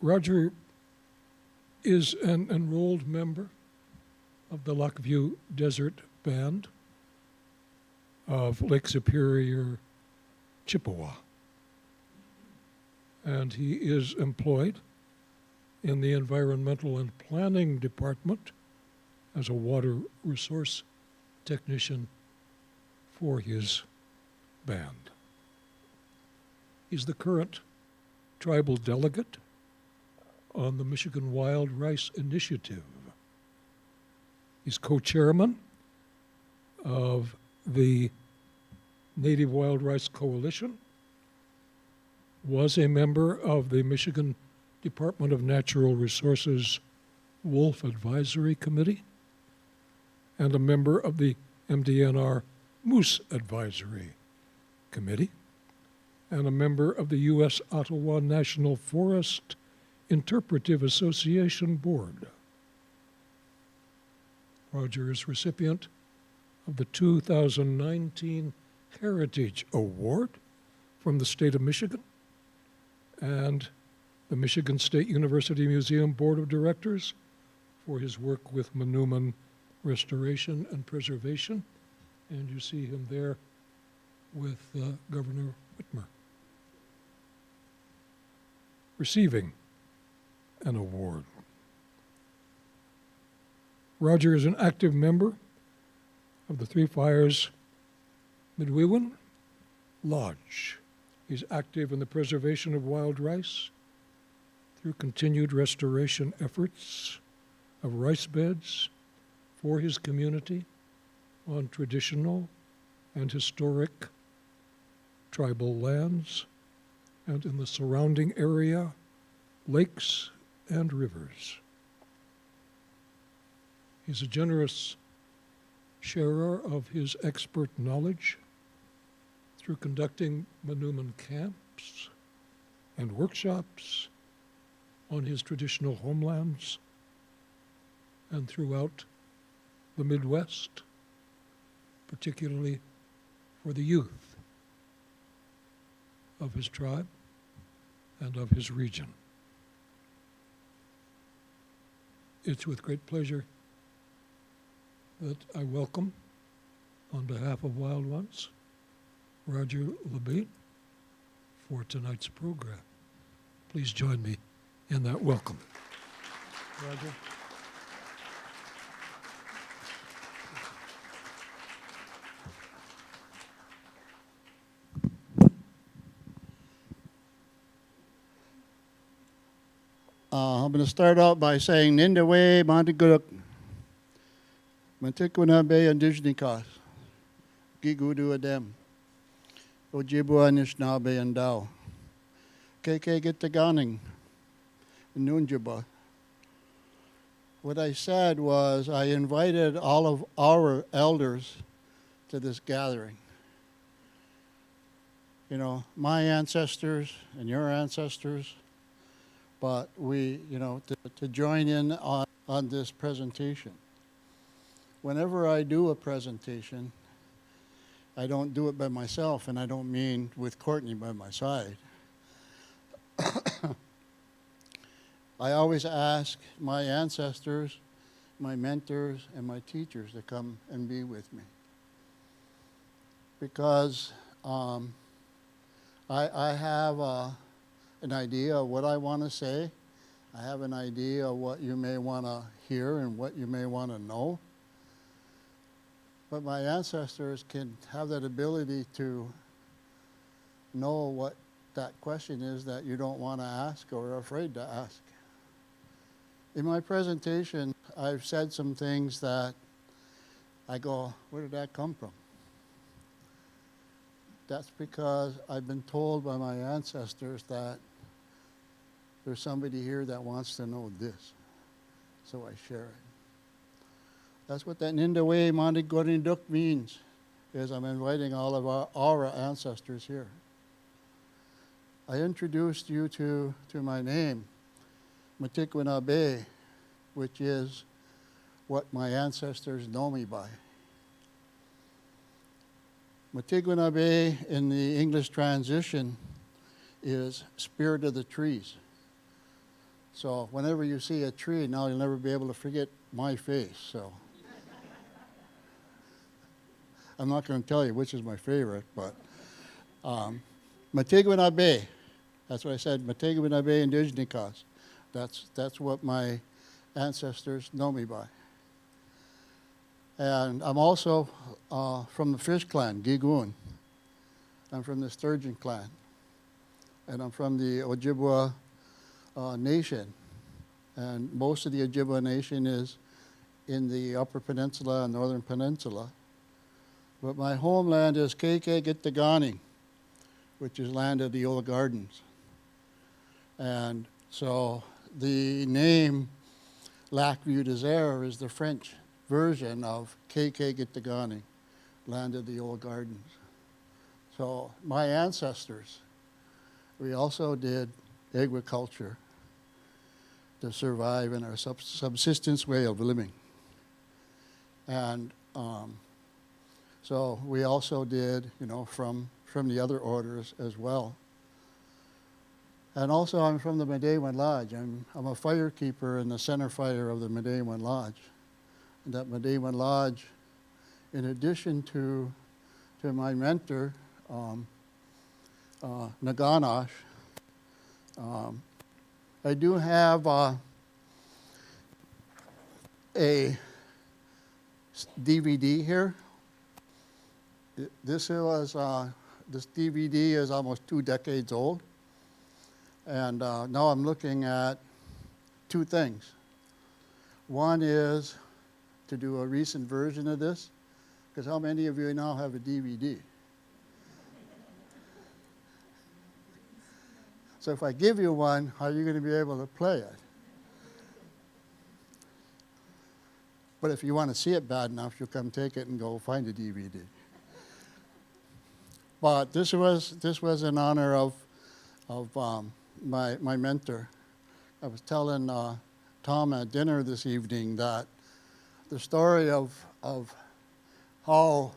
Roger is an enrolled member of the Vieux Desert Band of Lake Superior, Chippewa. And he is employed in the Environmental and Planning Department as a water resource technician for his band. He's the current tribal delegate on the Michigan Wild Rice Initiative. He's co-chairman of the Native Wild Rice Coalition, was a member of the Michigan Department of Natural Resources Wolf Advisory Committee, and a member of the MDNR Moose Advisory Committee, and a member of the U.S. Ottawa National Forest Interpretive Association Board. Roger is recipient of the 2019 Heritage Award from the state of Michigan and the Michigan State University Museum Board of Directors for his work with Manoomin restoration and preservation. And you see him there with Governor Whitmer receiving an award. Roger is an active member of the Three Fires Midwewin Lodge. He's active in the preservation of wild rice through continued restoration efforts of rice beds for his community on traditional and historic tribal lands and in the surrounding area, lakes and rivers. He's a generous sharer of his expert knowledge through conducting Manoomin camps and workshops on his traditional homelands and throughout the Midwest, particularly for the youth of his tribe and of his region. It's with great pleasure that I welcome, on behalf of Wild Ones, Roger Labine for tonight's program. Please join me in that welcome. Roger. I'm going to start out by saying Nindawe, Monteguruk, Mantiquinabe, Indigenicas, Gigudu Adem, Ojibwa, Anishinaabe, and Dow, KK Gitaganing, Nunjaba. What I said was I invited all of our elders to this gathering. You know, my ancestors and your ancestors, but we, to join in on this presentation. Whenever I do a presentation, I don't do it by myself, and I don't mean with Courtney by my side. I always ask my ancestors, my mentors, and my teachers to come and be with me. Because I have an idea of what I want to say. I have an idea of what you may want to hear and what you may want to know. But my ancestors can have that ability to know what that question is that you don't want to ask or are afraid to ask. In my presentation, I've said some things that I go, where did that come from? That's because I've been told by my ancestors that there's somebody here that wants to know this. So I share it. That's what that Nindawe Monteguruk means, is I'm inviting all of our ancestors here. I introduced you to my name, Mantiquinabe, which is what my ancestors know me by. Mantiquinabe in the English transition is spirit of the trees. So whenever you see a tree, now you'll never be able to forget my face. So I'm not going to tell you which is my favorite, but Matigwanabe. That's what I said, Matigwanabe Indigenicas. That's what my ancestors know me by. And I'm also from the fish clan, Gigoon. I'm from the sturgeon clan. And I'm from the Ojibwa nation. And most of the Ojibwa nation is in the Upper Peninsula and Northern Peninsula. But my homeland is Keke-Gittigani, which is land of the old gardens. And so the name Lac Vieux Désert is the French version of Keke-Gittigani, land of the old gardens. So my ancestors, we also did agriculture to survive in our subsistence way of living. And so we also did, from the other orders as well. And also I'm from the Medewan Lodge. I'm a firekeeper in the center fire of the Medewan Lodge. And that Medewan Lodge, in addition to my mentor, Naganash, I do have a DVD here. This DVD is almost 2 decades old. And now I'm looking at 2 things. One is to do a recent version of this, because how many of you now have a DVD? So if I give you one, how are you going to be able to play it? But if you want to see it bad enough, you'll come take it and go find a DVD. But this was in honor of my mentor. I was telling Tom at dinner this evening that the story of how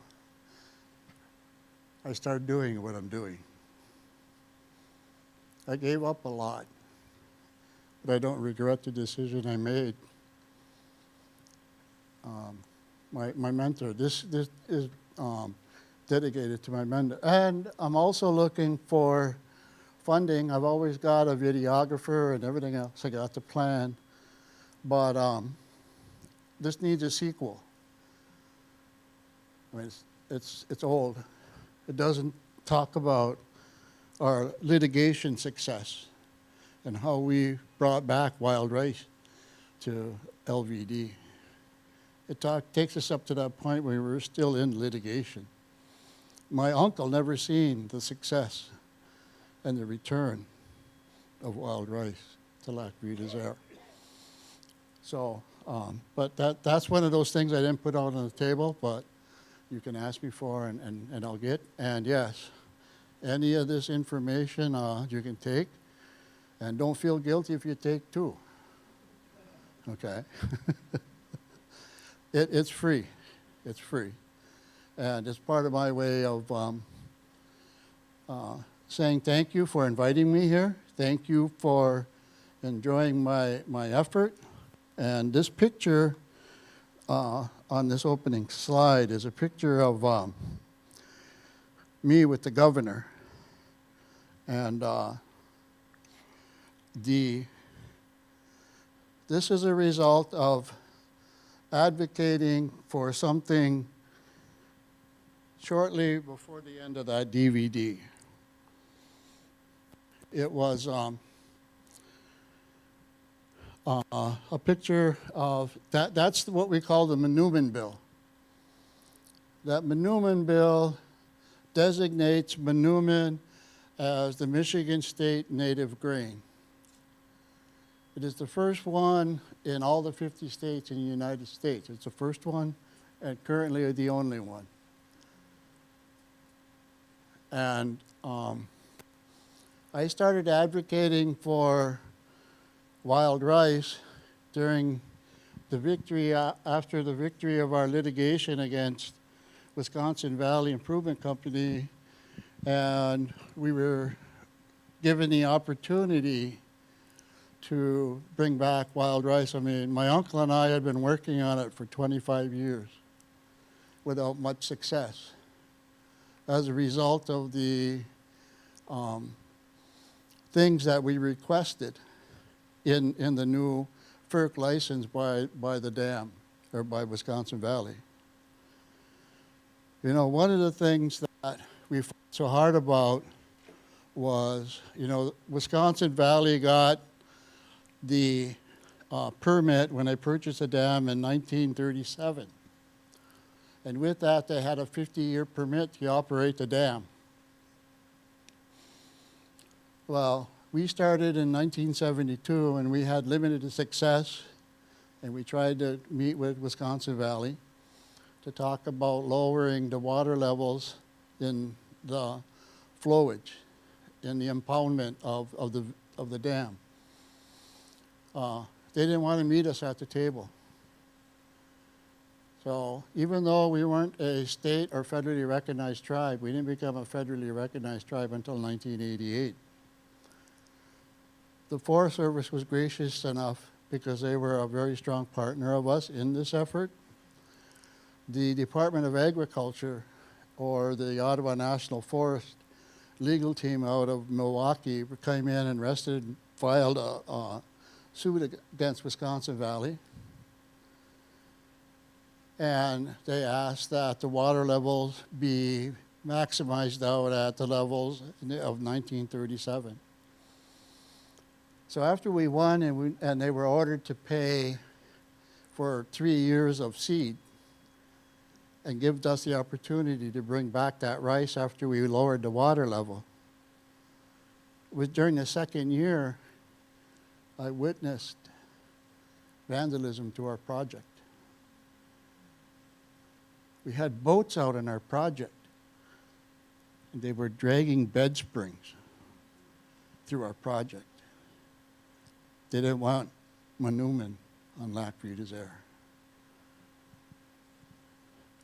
I started doing what I'm doing. I gave up a lot, but I don't regret the decision I made. My mentor, this is dedicated to my mentor. And I'm also looking for funding. I've always got a videographer and everything else. I got the plan. But this needs a sequel. I mean, it's old. It doesn't talk about our litigation success and how we brought back wild rice to LVD. It takes us up to that point where we were still in litigation. My uncle never seen the success and the return of wild rice to Lac Vieux Désert. So, but that's one of those things I didn't put out on the table, but you can ask me for and I'll get. And yes, any of this information you can take, and don't feel guilty if you take 2. Okay? It's free. It's free. And it's part of my way of saying thank you for inviting me here. Thank you for enjoying my effort. And this picture on this opening slide is a picture of me with the governor. And this is a result of advocating for something shortly before the end of that DVD. It was a picture of, that's what we call the Manoomin bill. That Manoomin bill designates Manoomin as the Michigan State native grain. It is the first one in all the 50 states in the United States. It's the first one and currently the only one. And I started advocating for wild rice during the victory, after the victory of our litigation against Wisconsin Valley Improvement Company, and we were given the opportunity to bring back wild rice. I mean, my uncle and I had been working on it for 25 years without much success as a result of the things that we requested in the new FERC license by the dam, or by Wisconsin Valley. You know, one of the things that we fought so hard about was, you know, Wisconsin Valley got the permit when they purchased the dam in 1937. And with that, they had a 50-year permit to operate the dam. Well, we started in 1972, and we had limited success, and we tried to meet with Wisconsin Valley to talk about lowering the water levels in the flowage, in the impoundment of the dam. They didn't want to meet us at the table. So even though we weren't a state or federally recognized tribe, we didn't become a federally recognized tribe until 1988. The Forest Service was gracious enough, because they were a very strong partner of us in this effort. The Department of Agriculture, or the Ottawa National Forest legal team out of Milwaukee, came in and filed a suit against Wisconsin Valley. And they asked that the water levels be maximized out at the levels of 1937. So after we won, and they were ordered to pay for 3 years of seed and give us the opportunity to bring back that rice after we lowered the water level. During the second year, I witnessed vandalism to our project. We had boats out in our project, and they were dragging bed springs through our project. They didn't want Manoomin on Lac Vieux there.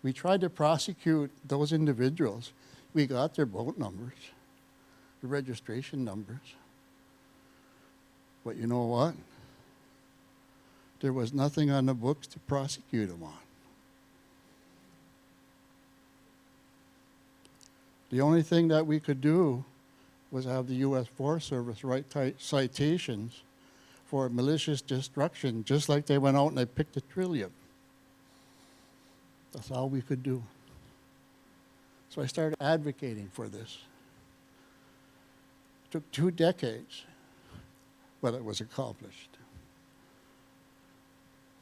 We tried to prosecute those individuals. We got their boat numbers, the registration numbers. But you know what? There was nothing on the books to prosecute them on. The only thing that we could do was have the U.S. Forest Service write citations for malicious destruction, just like they went out and they picked a trillium. That's all we could do. So I started advocating for this. It took 2 decades, but it was accomplished.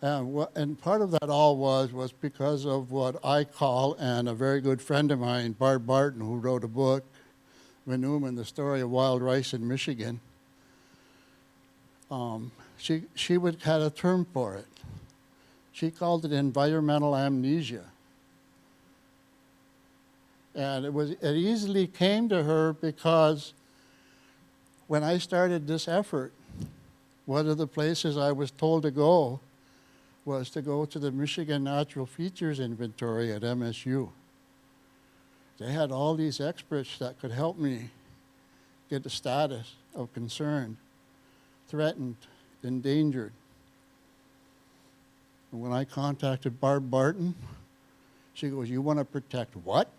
And part of that all was because of what I call, and a very good friend of mine, Barb Barton, who wrote a book, Manoomin, The Story of Wild Rice in Michigan. She had a term for it. She called it environmental amnesia. And it easily came to her because when I started this effort, one of the places I was told to go was to go to the Michigan Natural Features Inventory at MSU. They had all these experts that could help me get the status of concerned, threatened, endangered. And when I contacted Barb Barton, she goes, "You want to protect what?"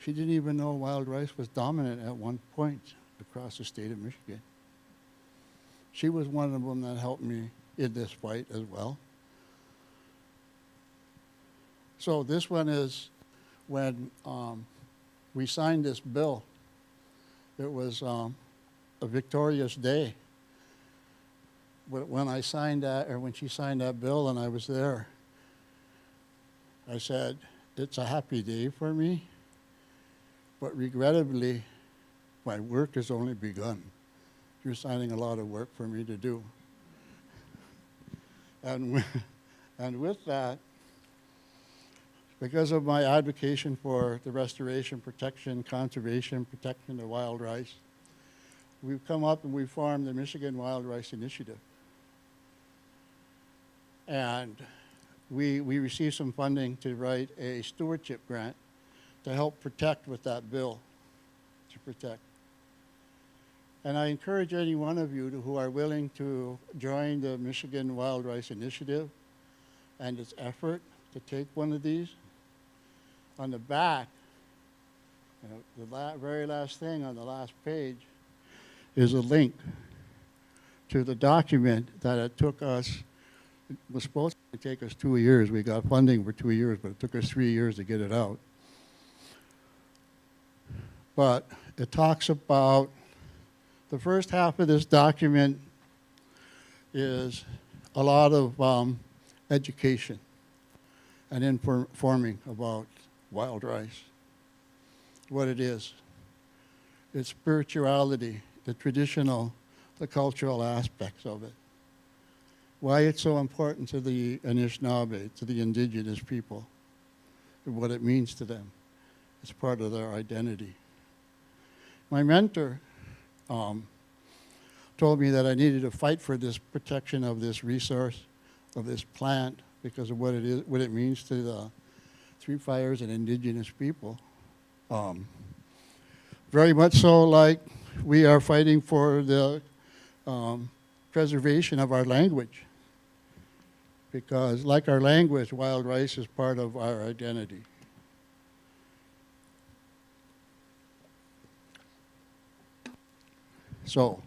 She didn't even know wild rice was dominant at one point across the state of Michigan. She was one of them that helped me in this fight as well. So this one is when we signed this bill. It was a victorious day. When I signed that, or when she signed that bill and I was there, I said, it's a happy day for me, but regrettably, my work has only begun. You're signing a lot of work for me to do. And with that, because of my advocacy for the restoration, protection, conservation, protection of wild rice, we've come up and we formed the Michigan Wild Rice Initiative. And we received some funding to write a stewardship grant to help protect with that bill, to protect. And I encourage any one of you who are willing to join the Michigan Wild Rice Initiative and its effort to take one of these. On the back, the very last thing on the last page is a link to the document that it took us. It was supposed to take us 2 years. We got funding for 2 years, but it took us 3 years to get it out. But it talks about the first half of this document is a lot of education and informing about wild rice, what it is, its spirituality, the traditional, the cultural aspects of it, why it's so important to the Anishinaabe, to the indigenous people, and what it means to them. It's part of their identity. My mentor told me that I needed to fight for this protection of this resource, of this plant, because of what it is, what it means to the Three Fires and indigenous people. Very much so like we are fighting for the preservation of our language. Because like our language, wild rice is part of our identity. So,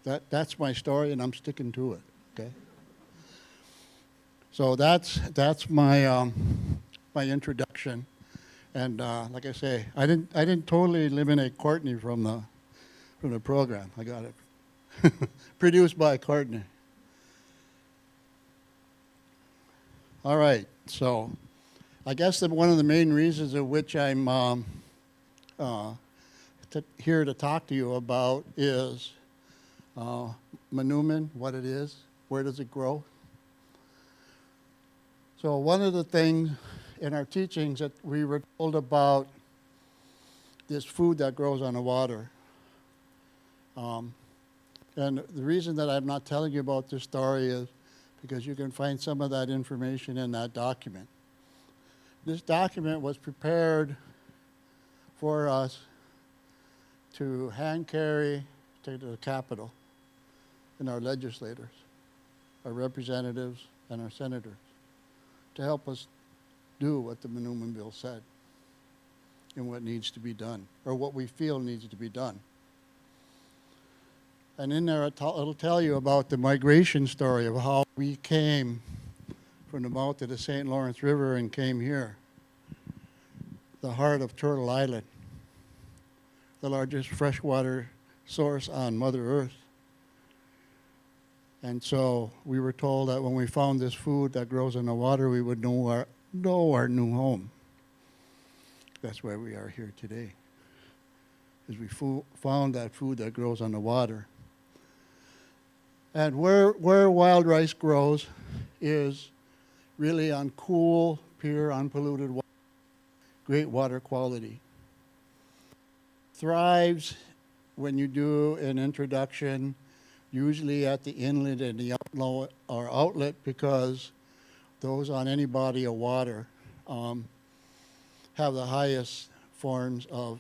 that's my story, and I'm sticking to it. Okay. So that's my my introduction, and like I say, I didn't totally eliminate Courtney from the program. I got it produced by Courtney. All right. So, I guess that one of the main reasons of which I'm here to talk to you about is Manoomin, what it is, where does it grow. So one of the things in our teachings that we were told about this food that grows on the water. And the reason that I'm not telling you about this story is because you can find some of that information in that document. This document was prepared for us to hand carry to the Capitol and our legislators, our representatives, and our senators to help us do what the Manoomin bill said and what needs to be done, or what we feel needs to be done. And in there it'll tell you about the migration story of how we came from the mouth of the St. Lawrence River and came here, the heart of Turtle Island, the largest freshwater source on Mother Earth. And so we were told that when we found this food that grows in the water, we would know our new home. That's why we are here today, is we found that food that grows on the water. And where wild rice grows is really on cool, pure, unpolluted water, great water quality. Thrives when you do an introduction, usually at the inlet and the outlet, because those on any body of water have the highest forms of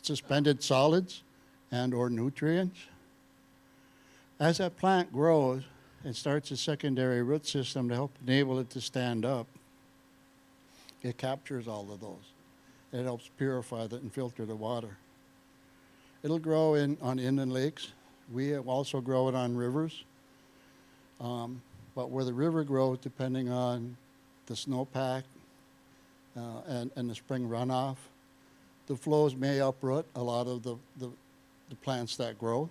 suspended solids and or nutrients. As that plant grows, it starts a secondary root system to help enable it to stand up. It captures all of those. It helps purify and filter the water. It'll grow on inland lakes. We also grow it on rivers. But where the river grows, depending on the snowpack and the spring runoff, the flows may uproot a lot of the plants that grow.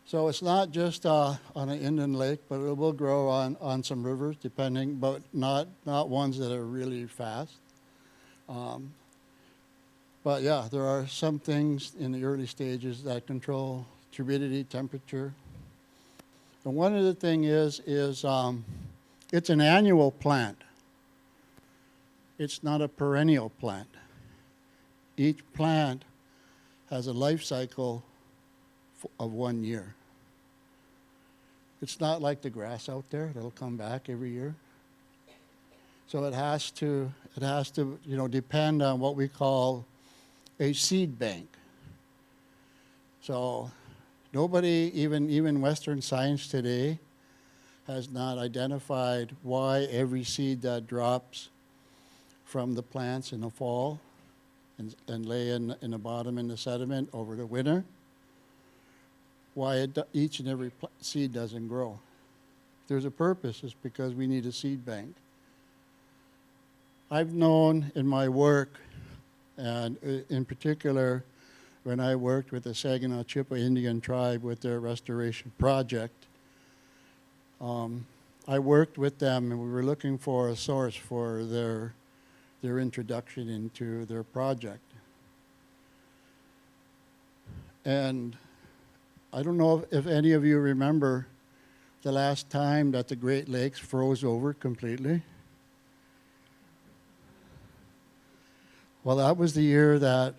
So it's not just on an inland lake, but it will grow on some rivers, depending, but not ones that are really fast. But yeah, there are some things in the early stages that control turbidity, temperature. And one of the things is it's an annual plant. It's not a perennial plant. Each plant has a life cycle of 1 year. It's not like the grass out there that'll come back every year. So it has to depend on what we call a seed bank. So nobody, even Western science today, has not identified why every seed that drops from the plants in the fall and lay in the bottom in the sediment over the winter, why each and every seed doesn't grow. There's a purpose. It's because we need a seed bank. I've known in my work, and in particular when I worked with the Saginaw Chippewa Indian tribe with their restoration project, I worked with them and we were looking for a source for their introduction into their project. And I don't know if any of you remember the last time that the Great Lakes froze over completely. Well, that was the year that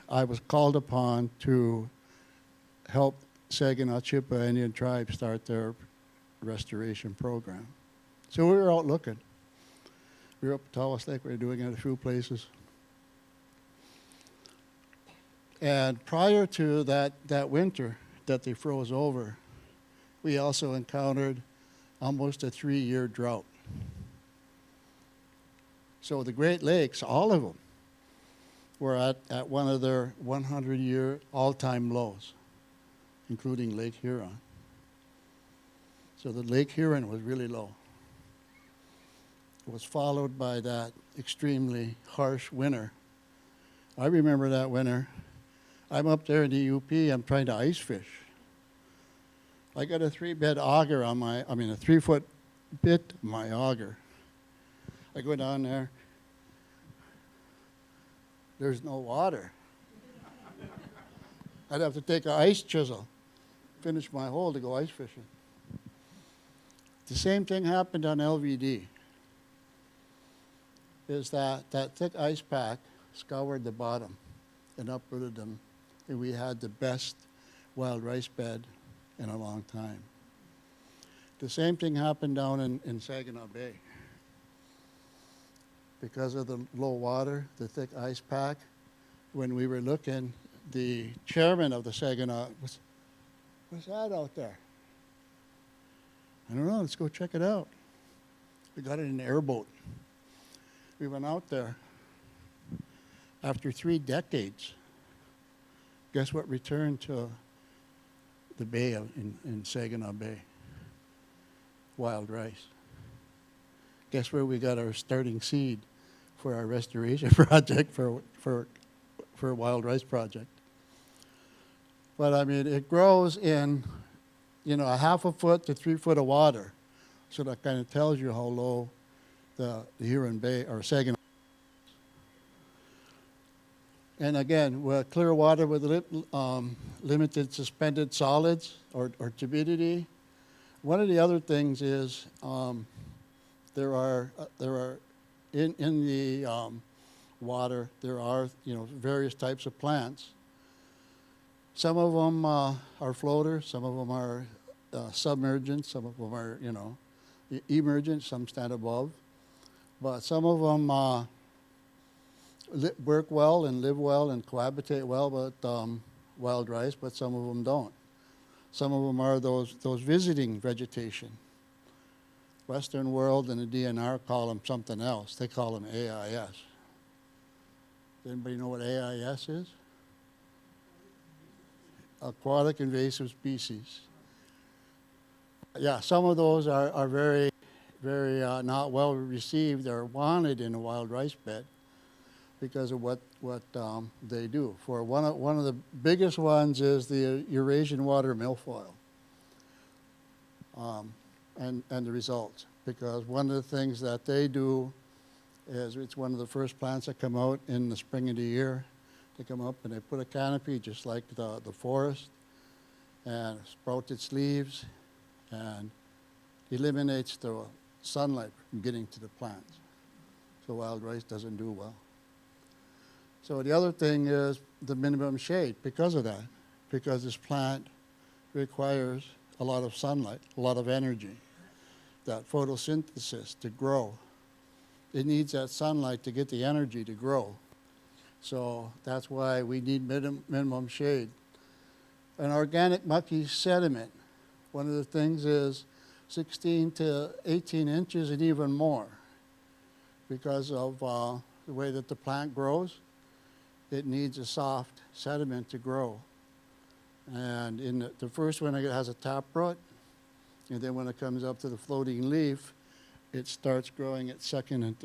I was called upon to help Saginaw Chippewa Indian tribe start their restoration program. So we were out looking. We were up at Tawas Lake. We were doing it a few places. And prior to that winter that they froze over, we also encountered almost a 3-year drought. So the Great Lakes, all of them, were at one of their 100-year all-time lows, including Lake Huron. So the Lake Huron was really low. It was followed by that extremely harsh winter. I remember that winter. I'm up there in the UP, I'm trying to ice fish. I got a 3-bed auger on a 3-foot bit on my auger. I go down there, there's no water. I'd have to take an ice chisel, finish my hole to go ice fishing. The same thing happened on LVD, is that thick ice pack scoured the bottom and uprooted them, and we had the best wild rice bed in a long time. The same thing happened down in Saginaw Bay. Because of the low water, the thick ice pack, when we were looking, the chairman of the Saginaw, what's that out there? I don't know, let's go check it out. We got it in an airboat. We went out there. After 3 decades, guess what returned to the bay in Saginaw Bay? Wild rice. Guess where we got our starting seed for our restoration project for a wild rice project? But I mean, it grows in, a 1/2 foot to 3 foot of water. So that kind of tells you how low the Huron Bay or Saginaw. And again, with clear water with limited suspended solids or turbidity. One of the other things is there are in the water there are various types of plants. Some of them are floaters, some of them are submergent, some of them are emergent, some stand above. But some of them work well and live well and cohabitate well with wild rice, but some of them don't. Some of them are those visiting vegetation. Western world and the DNR call them something else. They call them AIS. Does anybody know what AIS is? Aquatic invasive species. Yeah, some of those are very, very not well received or wanted in a wild rice bed because of what they do. For one of the biggest ones is the Eurasian water milfoil, and the results. Because one of the things that they do is it's one of the first plants that come out in the spring of the year. They come up and they put a canopy just like the forest and sprout its leaves and eliminates the sunlight from getting to the plants. So wild rice doesn't do well. So the other thing is the minimum shade because of that. Because this plant requires a lot of sunlight, a lot of energy, that photosynthesis to grow. It needs that sunlight to get the energy to grow. So that's why we need minimum shade. An organic mucky sediment, one of the things is 16 to 18 inches and even more because of the way that the plant grows. It needs a soft sediment to grow. And in the first one, it has a taproot, and then when it comes up to the floating leaf, it starts growing at second and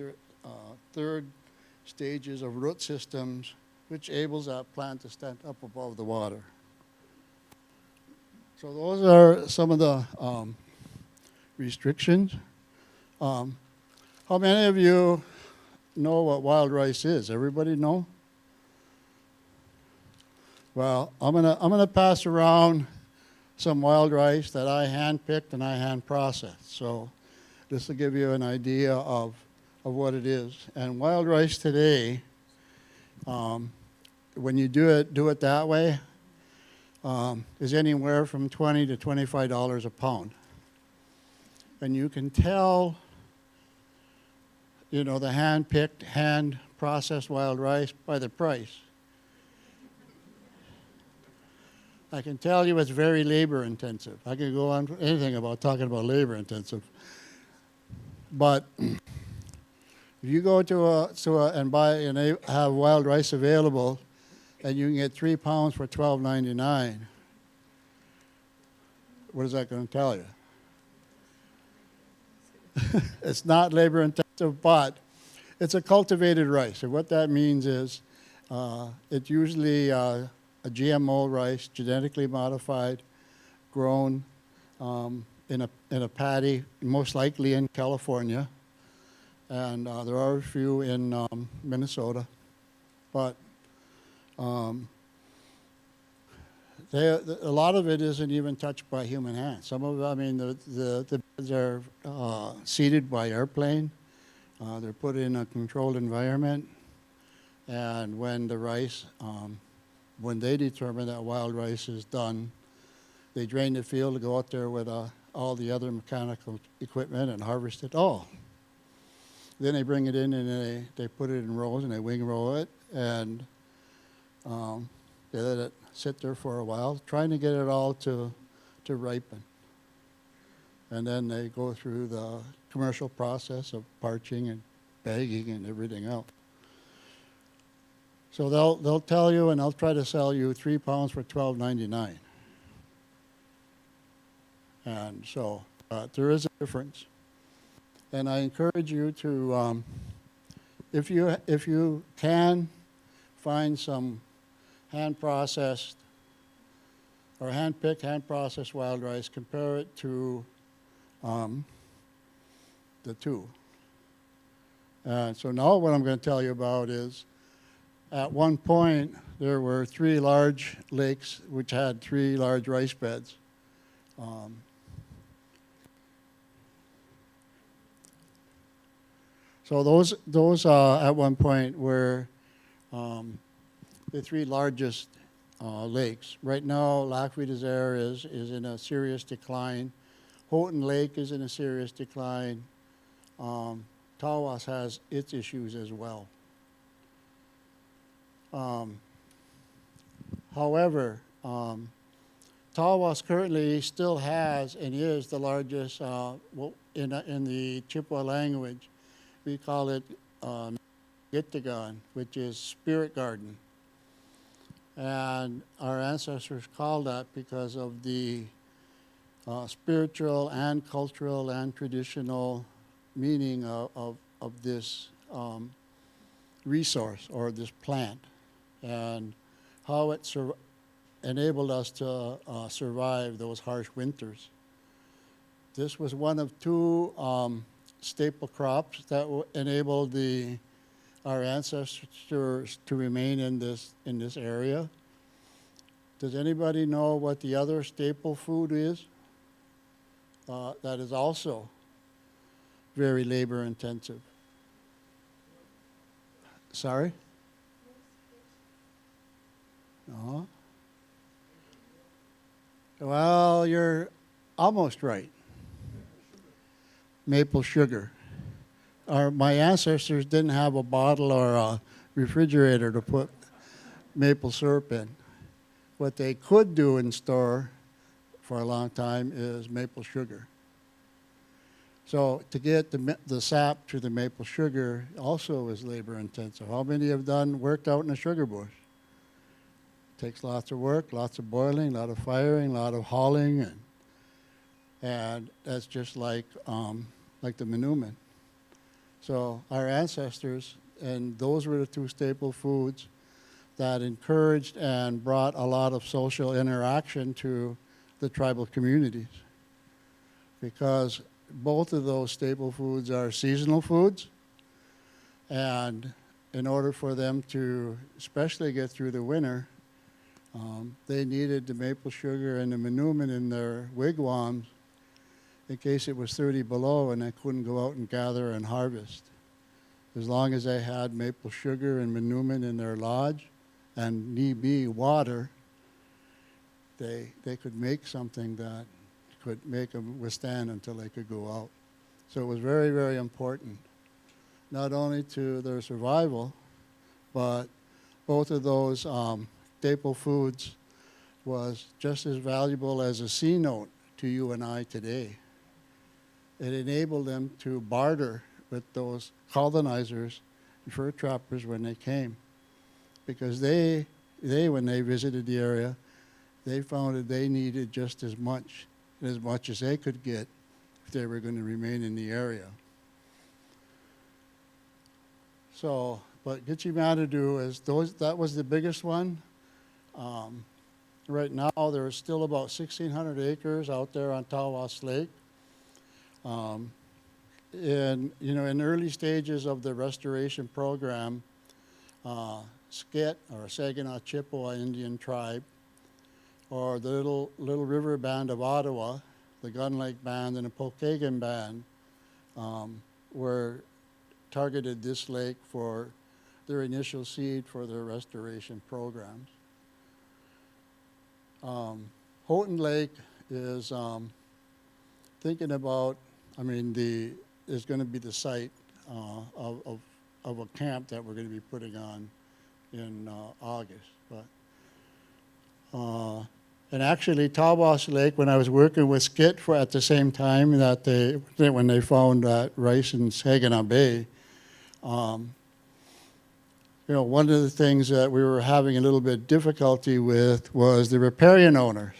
third stages of root systems, which enables that plant to stand up above the water. So those are some of the restrictions. How many of you know what wild rice is? Everybody know? Well, I'm gonna pass around some wild rice that I hand-picked and I hand-processed. So this will give you an idea of what it is. And wild rice today, when you do it that way, is anywhere from $20 to $25 a pound. And you can tell, you know, the hand-picked, hand-processed wild rice by the price. I can tell you it's very labor-intensive. I could go on for anything about talking about labor-intensive. But if you go and buy and they have wild rice available, and you can get 3 pounds for $12.99, what is that going to tell you? It's not labor intensive, but it's a cultivated rice. And what that means is it's usually a GMO rice, genetically modified, grown in a paddy, most likely in California. And there are a few in Minnesota. But a lot of it isn't even touched by human hands. Some of it, I mean, the beds are seeded by airplane. They're put in a controlled environment. And when the rice, when they determine that wild rice is done, they drain the field to go out there with all the other mechanical equipment and harvest it all. Then they bring it in and they put it in rows and they wing row it, and they let it sit there for a while, trying to get it all to ripen. And then they go through the commercial process of parching and bagging and everything else. So they'll tell you, and they'll try to sell you 3 pounds for $12.99. And so there is a difference. And I encourage you to, if you can find some hand-processed or hand-picked, hand-processed wild rice, compare it to the two. So now what I'm going to tell you about is, at one point, there were 3 large lakes which had 3 large rice beds. So those at one point were the 3 largest lakes. Right now, Lac Vieux is in a serious decline. Houghton Lake is in a serious decline. Tawas has its issues as well. However, Tawas currently still has and is the largest, in the Chippewa language, we call it Gitagan, which is spirit garden. And our ancestors called that because of the spiritual and cultural and traditional meaning of this resource or this plant, and how it enabled us to survive those harsh winters. This was one of 2 staple crops that enabled our ancestors to remain in this area. Does anybody know what the other staple food is? That is also very labor intensive. Sorry? No. Well, you're almost right. Maple sugar. My ancestors didn't have a bottle or a refrigerator to put maple syrup in. What they could do and store for a long time is maple sugar. So to get the sap to the maple sugar also is labor intensive. How many have worked out in a sugar bush? Takes lots of work, lots of boiling, a lot of firing, a lot of hauling, and that's just like the Manoomin. So our ancestors, and those were the two staple foods that encouraged and brought a lot of social interaction to the tribal communities, because both of those staple foods are seasonal foods, and in order for them to especially get through the winter, they needed the maple sugar and the Manoomin in their wigwams in case it was 30 below and they couldn't go out and gather and harvest. As long as they had maple sugar and Manoomin in their lodge and need be water, they could make something that could make them withstand until they could go out. So it was very, very important, not only to their survival, but both of those staple foods was just as valuable as a C note to you and I today. It enabled them to barter with those colonizers and fur trappers when they came, because they when they visited the area, they found that they needed just as much as they could get if they were going to remain in the area. So, but Gitche Manoomin is that was the biggest one. Right now, there's still about 1,600 acres out there on Tawas Lake. In early stages of the restoration program, Skit, or Saginaw Chippewa Indian tribe, or the little river band of Ottawa, the Gun Lake Band and the Pokagon Band, were targeted this lake for their initial seed for their restoration programs. Houghton Lake is thinking about, is going to be the site of a camp that we're going to be putting on in August. And actually, Tawas Lake, when I was working with Skit at the same time that when they found rice in Saginaw Bay, one of the things that we were having a little bit difficulty with was the riparian owners.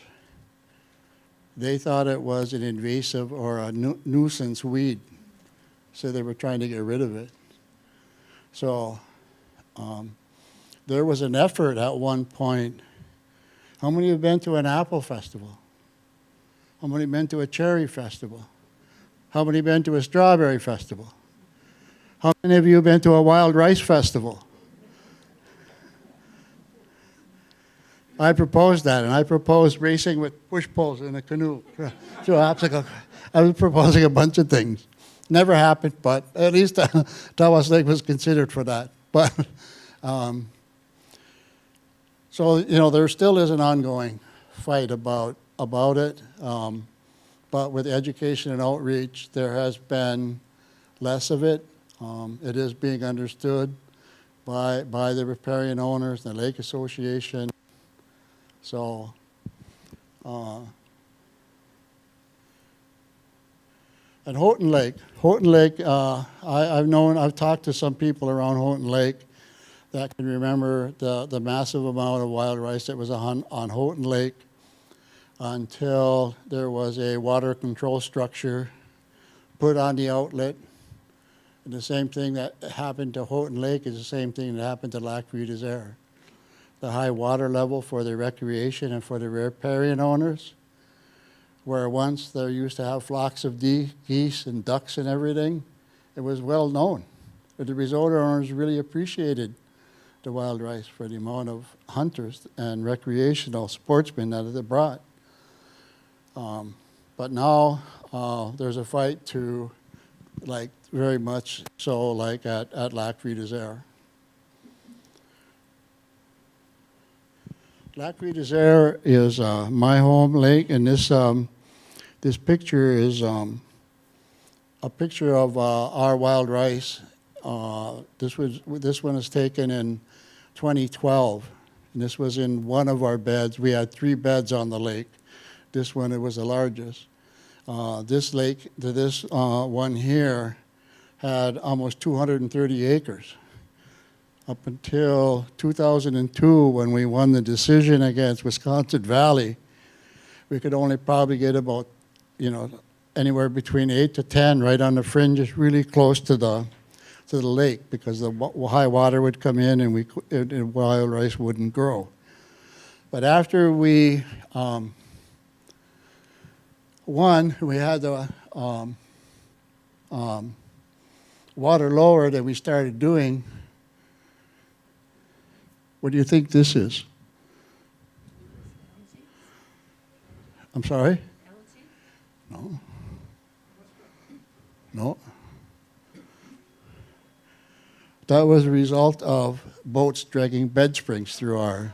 They thought it was an invasive or a nuisance weed, so they were trying to get rid of it. So there was an effort at one point. How many have been to an apple festival? How many have been to a cherry festival? How many have been to a strawberry festival? How many of you have been to a wild rice festival? I proposed that, and I proposed racing with push poles in a canoe through an obstacle. I was proposing a bunch of things. Never happened, but at least Tawas Lake was considered for that. But so there still is an ongoing fight about it. But with education and outreach, there has been less of it. It is being understood by the riparian owners, the Lake Association. So, and Houghton Lake, I've talked to some people around Houghton Lake that can remember the massive amount of wild rice that was on Houghton Lake until there was a water control structure put on the outlet. And the same thing that happened to Houghton Lake is the same thing that happened to Lac Vieux Desert. The high water level for the recreation and for the riparian owners, where once there used to have flocks of geese and ducks and everything, it was well known. But the resort owners really appreciated the wild rice for the amount of hunters and recreational sportsmen that it brought. But now there's a fight to, very much so like at Lac Vieux Desert. Lac Vieux Desert is my home lake, and this picture is a picture of our wild rice This one was taken in 2012, and this was in one of our beds. We had 3 beds on the lake. This one, it was the largest. This lake, this one here, had almost 230 acres. Up until 2002, when we won the decision against Wisconsin Valley, we could only probably get about, anywhere between 8 to 10 right on the fringes, really close to the lake, because the high water would come in and wild rice wouldn't grow. But after we won, we had the water lowered, and we started doing. What do you think this is? I'm sorry? No. No. That was a result of boats dragging bed springs through our.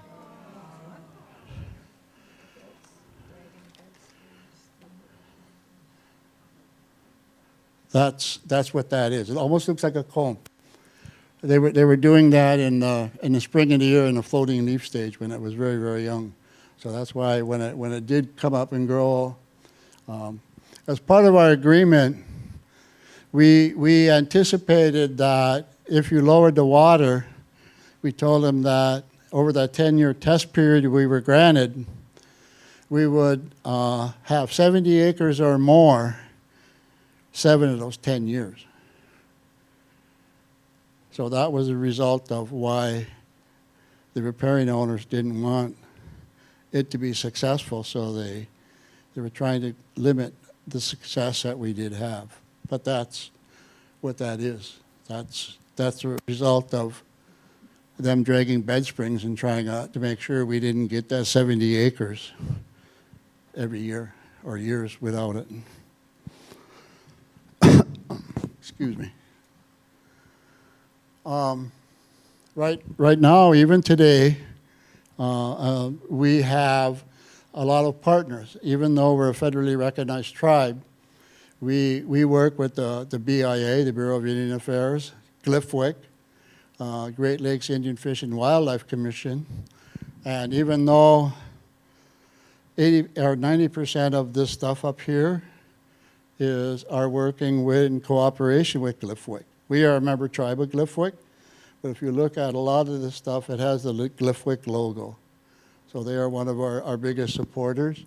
That's what that is. It almost looks like a comb. They were doing that in the spring of the year in the floating leaf stage when it was very, very young. So that's why when it did come up and grow, as part of our agreement, we anticipated that if you lowered the water, we told them that over that 10-year test period we were granted, we would have 70 acres or more 7 of those 10 years. So that was a result of why the riparian owners didn't want it to be successful, so they were trying to limit the success that we did have. But that's what that is. That's the result of them dragging bed springs and trying to make sure we didn't get that 70 acres every year or years without it. Excuse me. Right now, even today, we have a lot of partners. Even though we're a federally recognized tribe, we work with the BIA, the Bureau of Indian Affairs, GLFWIC, Great Lakes Indian Fish and Wildlife Commission, and even though 80 or 90% of this stuff up here are working in cooperation with GLFWIC. We are a member tribe of GLFWIC, but if you look at a lot of this stuff, it has the GLFWIC logo. So they are one of our biggest supporters.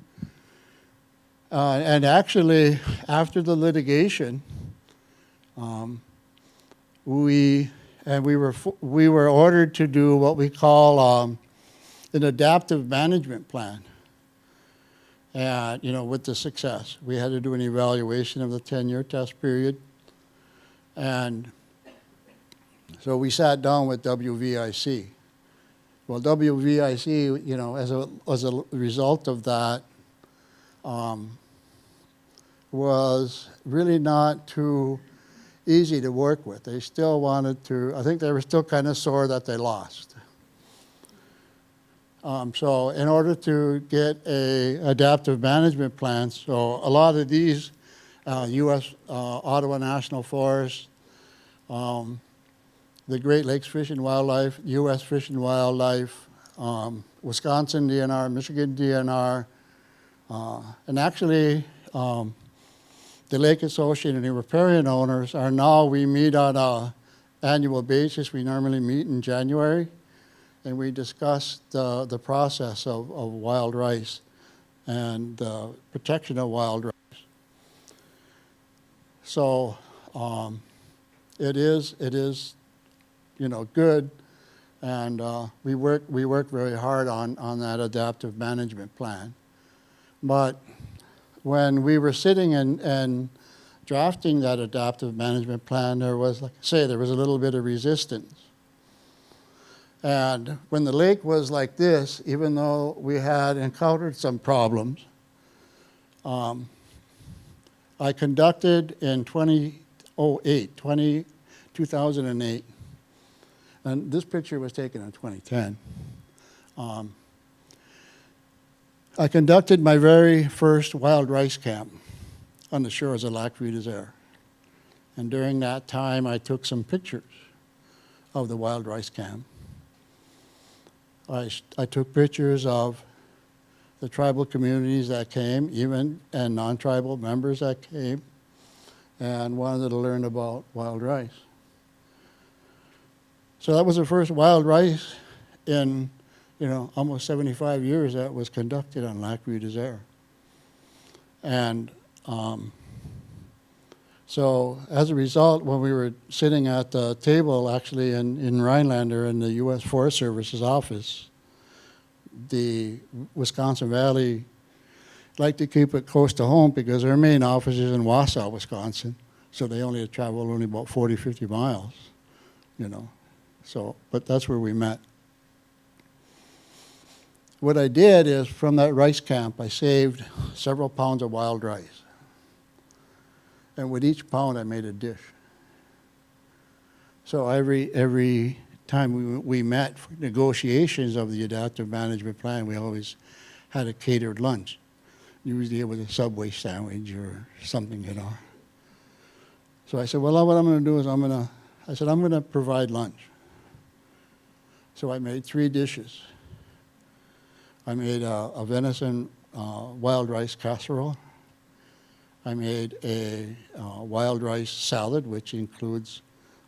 And actually, after the litigation, we were ordered to do what we call an adaptive management plan. And with the success, we had to do an evaluation of the 10-year test period. And so we sat down with WVIC. Well, WVIC, as a result of that, was really not too easy to work with. They still wanted to, I think they were still kind of sore that they lost. So in order to get a adaptive management plan, so a lot of these U.S. Ottawa National Forest, the Great Lakes Fish and Wildlife, U.S. Fish and Wildlife, Wisconsin DNR, Michigan DNR, and actually the Lake Association and the riparian owners are now, we meet on an annual basis. We normally meet in January, and we discuss the process of wild rice and the protection of wild rice. So it is good, and we work very hard on that adaptive management plan. But when we were sitting and drafting that adaptive management plan, there was, like I say, there was a little bit of resistance. And when the lake was like this, even though we had encountered some problems, I conducted in 2008, and this picture was taken in 2010. I conducted my very first wild rice camp on the shores of Lac Vieux. And during that time, I took some pictures of the wild rice camp. I took pictures of the tribal communities that came, even and non-tribal members that came, and wanted to learn about wild rice. So that was the first wild rice in, almost 75 years that was conducted on Lac Vieux Desert. And so as a result, when we were sitting at the table actually in Rhinelander in the U.S. Forest Service's office, the Wisconsin Valley liked to keep it close to home because their main office is in Wausau, Wisconsin. So they only traveled only about 40, 50 miles, So, but that's where we met. What I did is from that rice camp, I saved several pounds of wild rice. And with each pound, I made a dish. So every time we met for negotiations of the adaptive management plan, we always had a catered lunch. Usually it was a Subway sandwich or something, So I said, well, what I'm going to do is I'm going to provide lunch. So I made 3 dishes. I made a venison wild rice casserole. I made a wild rice salad, which includes,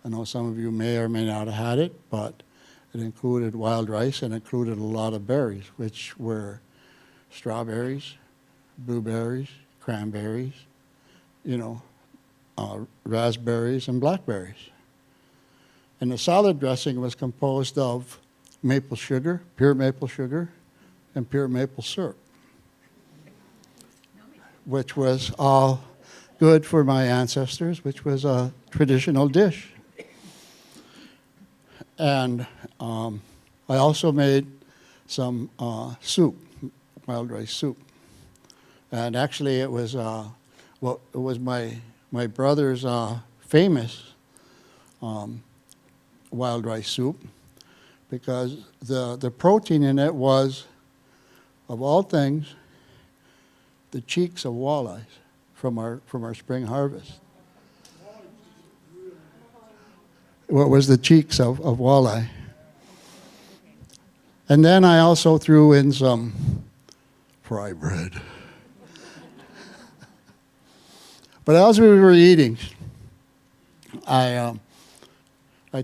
I know some of you may or may not have had it, but it included wild rice and included a lot of berries, which were strawberries, blueberries, cranberries, raspberries and blackberries. And the salad dressing was composed of maple sugar, pure maple sugar, and pure maple syrup, which was all good for my ancestors, which was a traditional dish. And I also made some soup, wild rice soup. And actually it was my brother's famous wild rice soup, because the protein in it was, of all things, the cheeks of walleyes from our spring harvest. What was the cheeks of walleye. And then I also threw in some fry bread. But as we were eating, I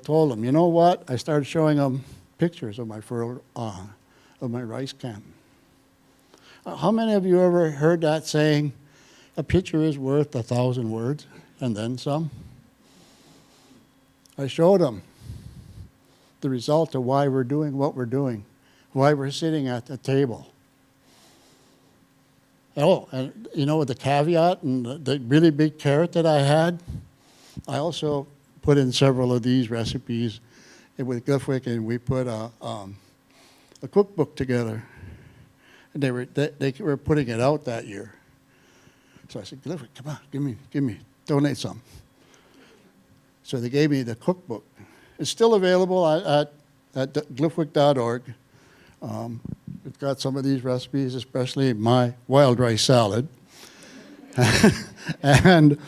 told them, you know what? I started showing them pictures of my rice camp. How many of you ever heard that saying, a picture is worth 1,000 words, and then some? I showed them the result of why we're doing what we're doing, why we're sitting at the table. Oh, and with the caveat and the really big carrot that I had, I also put in several of these recipes with Gliffwick, and we put a cookbook together. And they were putting it out that year. So I said, Gliffwick, come on, give me, donate some. So they gave me the cookbook. It's still available at gliffwick.org. It's got some of these recipes, especially my wild rice salad. And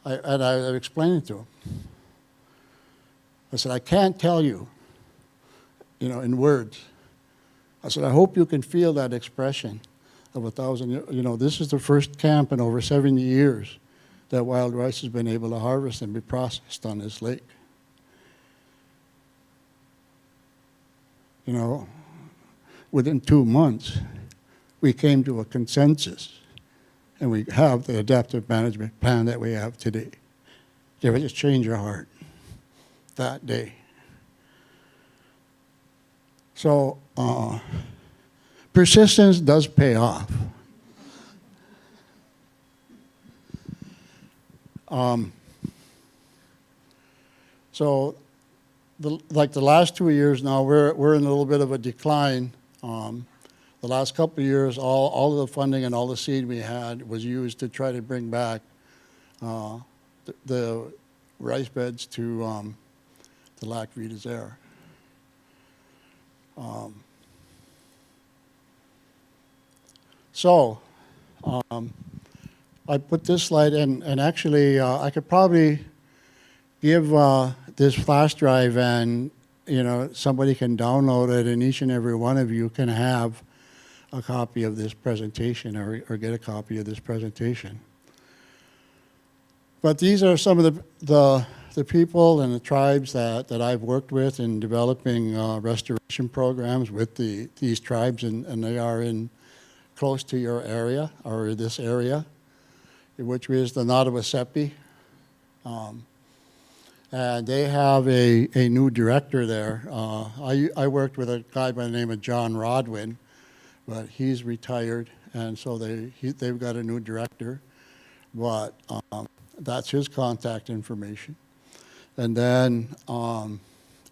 I explained it to him. I said, I can't tell you, in words. I said, I hope you can feel that expression of 1,000. This is the first camp in over 70 years that wild rice has been able to harvest and be processed on this lake. Within 2 months, we came to a consensus, and we have the adaptive management plan that we have today. They would just change your heart that day. So persistence does pay off. So the last 2 years now, we're in a little bit of a decline. The last couple of years, all of the funding and all the seed we had was used to try to bring back the rice beds to Lac Vieux Desert. I put this slide in, and actually I could probably give this flash drive, and somebody can download it, and each and every one of you can have a copy of this presentation, or get a copy of this presentation. But these are some of the people and the tribes that I've worked with in developing restoration programs with these tribes, and they are in close to your area, or this area, which is the Nottawasepi. And they have a new director there. I worked with a guy by the name of John Rodwin, but he's retired, and so they've got a new director. But that's his contact information. And then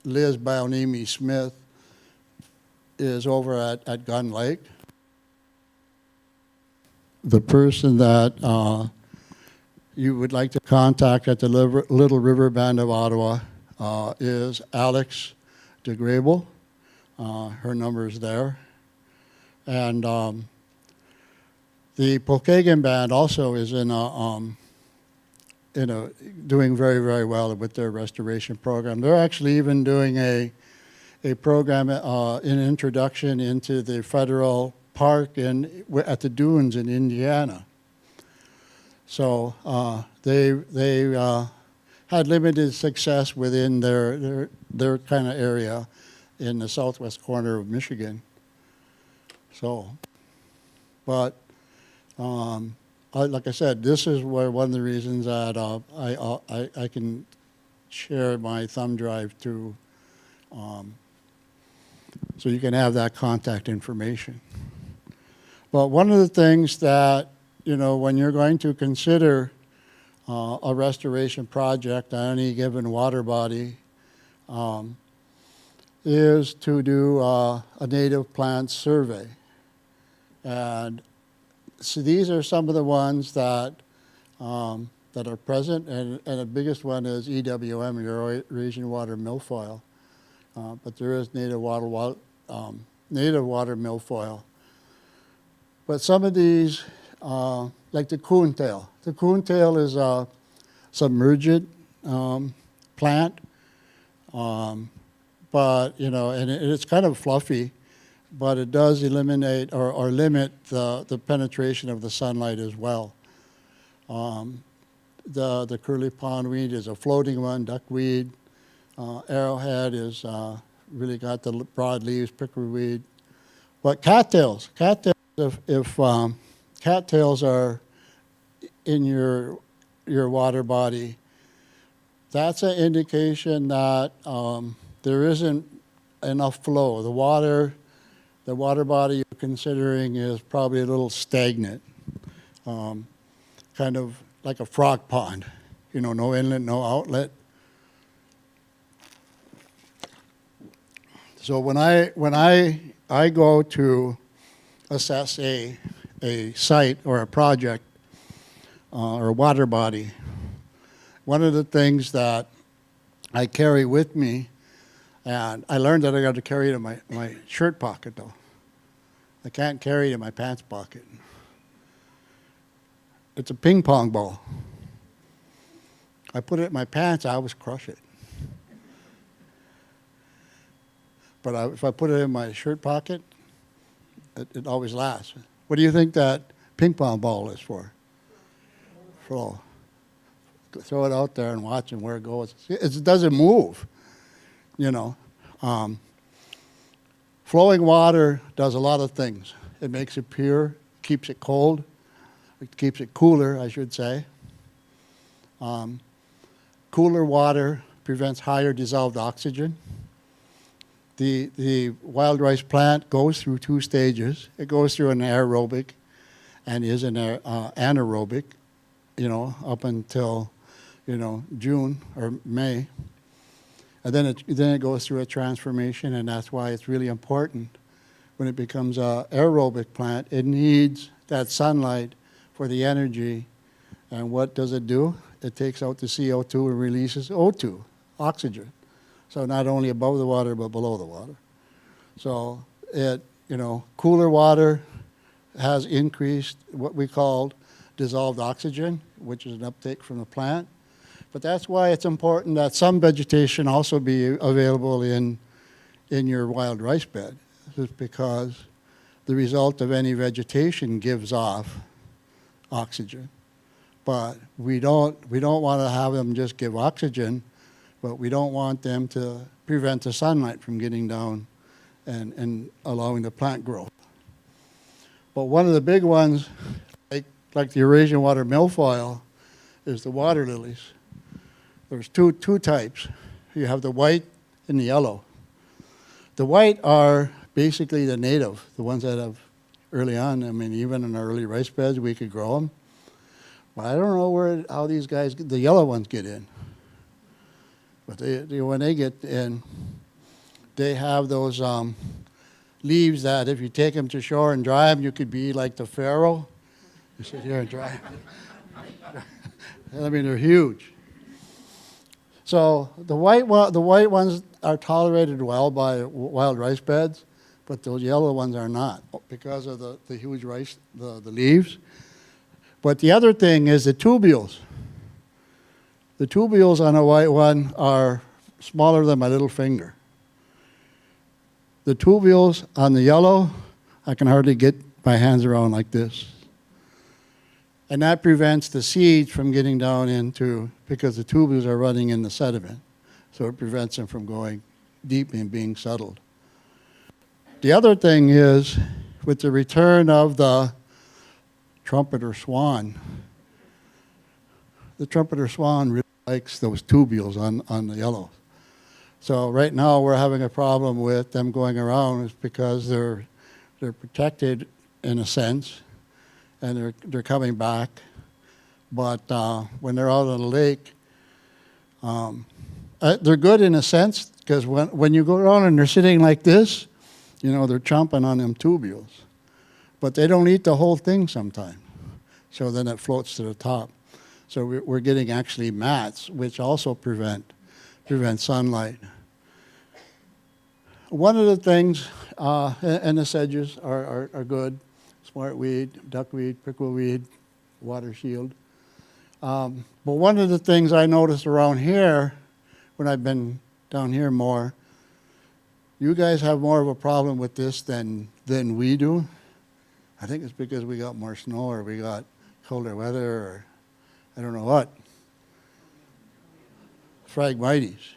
Liz Baunimi Smith is over at Gun Lake. The person that you would like to contact at the Little River Band of Ottawa is Alex DeGrable. Her number is there. And the Pokagon Band also is doing very, very well with their restoration program. They're actually even doing a program, an introduction into the federal park at the dunes in Indiana. So they had limited success within their kind of area in the southwest corner of Michigan. So, but like I said, this is where one of the reasons that I can share my thumb drive to, so you can have that contact information. But one of the things that, when you're going to consider a restoration project on any given water body, is to do a native plant survey. And so these are some of the ones that are present, and the biggest one is EWM, Eurasian water milfoil. But there is native water milfoil. But some of these, like the coontail. The coontail is a submerged plant, but and it's kind of fluffy, but it does eliminate or limit the penetration of the sunlight as well. The curly pondweed is a floating one, duckweed. Arrowhead is really got the broad leaves, prickleweed. But cattails, if cattails are in your water body, that's an indication that there isn't enough flow. The water body you're considering is probably a little stagnant, kind of like a frog pond, no inlet, no outlet. So when I go to assess a site or a project or a water body, one of the things that I carry with me, and I learned that I got to carry it in my shirt pocket though. I can't carry it in my pants pocket. It's a ping pong ball. I put it in my pants, I always crush it. But if I put it in my shirt pocket, it always lasts. What do you think that ping pong ball is for? Flow. Throw it out there and watch where it goes. It doesn't move, Flowing water does a lot of things. It makes it pure, keeps it cold, it keeps it cooler, I should say. Cooler water prevents higher dissolved oxygen. The wild rice plant goes through two stages. It goes through an aerobic and is an anaerobic, up until, June or May. And then it goes through a transformation, and that's why it's really important when it becomes an aerobic plant. It needs that sunlight for the energy. And what does it do? It takes out the CO2 and releases O2, oxygen. So not only above the water, but below the water. So cooler water has increased what we called dissolved oxygen, which is an uptake from the plant. But that's why it's important that some vegetation also be available in your wild rice bed, is because the result of any vegetation gives off oxygen. But we don't want to have them just give oxygen, but we don't want them to prevent the sunlight from getting down and allowing the plant growth. But one of the big ones, like the Eurasian water milfoil, is the water lilies. There's two types. You have the white and the yellow. The white are basically the native, the ones that have early on. I mean, even in our early rice beds, we could grow them. But I don't know how these guys, the yellow ones, get in. But when they get in, they have those leaves that if you take them to shore and dry them, you could be like the pharaoh. You sit here and dry them. I mean, they're huge. So the white ones are tolerated well by wild rice beds, but those yellow ones are not because of the huge rice, the leaves. But the other thing is the tubules. The tubules on a white one are smaller than my little finger. The tubules on the yellow, I can hardly get my hands around like this. And that prevents the seeds from getting down into, because the tubules are running in the sediment. So it prevents them from going deep and being settled. The other thing is, with the return of the trumpeter swan, the trumpeter swan really likes those tubules on the yellow. So right now we're having a problem with them going around is because they're protected in a sense, and they're coming back. But when they're out on the lake, they're good in a sense because when you go around and they're sitting like this, you know, they're chomping on them tubules. But they don't eat the whole thing sometimes. So then it floats to the top. So we're getting actually mats, which also prevent sunlight. One of the things, and the sedges are good, smartweed, duckweed, prickleweed, water shield. But one of the things I noticed around here, when I've been down here more, you guys have more of a problem with this than we do. I think it's because we got more snow or we got colder weather or I don't know what. Phragmites.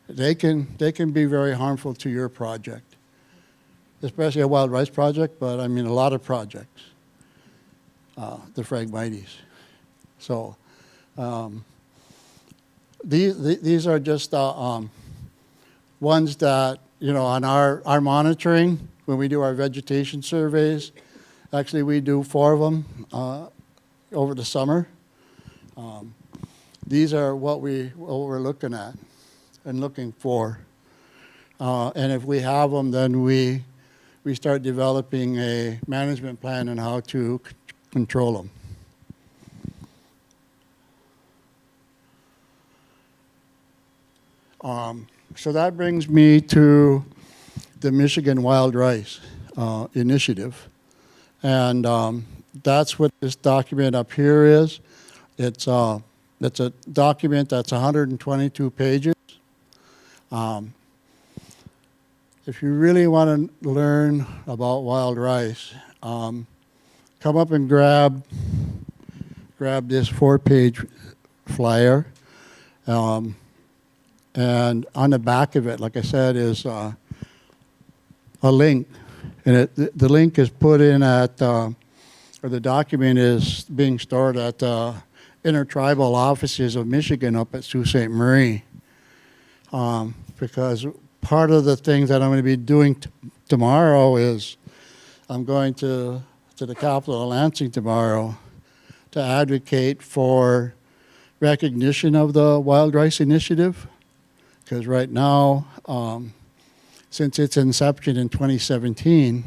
They can be very harmful to your project, especially a wild rice project, but I mean a lot of projects, the Phragmites. So these are just ones that, you know, on our monitoring, when we do our vegetation surveys, actually we do 4 of them over the summer. These are what we're looking at and looking for. And if we have them, then we start developing a management plan on how to control them. So that brings me to the Michigan Wild Rice Initiative. And that's what this document up here is. It's a document that's 122 pages. If you really want to learn about wild rice, come up and grab this 4-page flyer. And on the back of it, like I said, is a link. And the link is put in at, or the document is being stored at the intertribal offices of Michigan up at Sault Ste. Marie. Because part of the things that I'm going to be doing tomorrow is I'm going to the capital of Lansing tomorrow to advocate for recognition of the Wild Rice Initiative. Because right now, since its inception in 2017,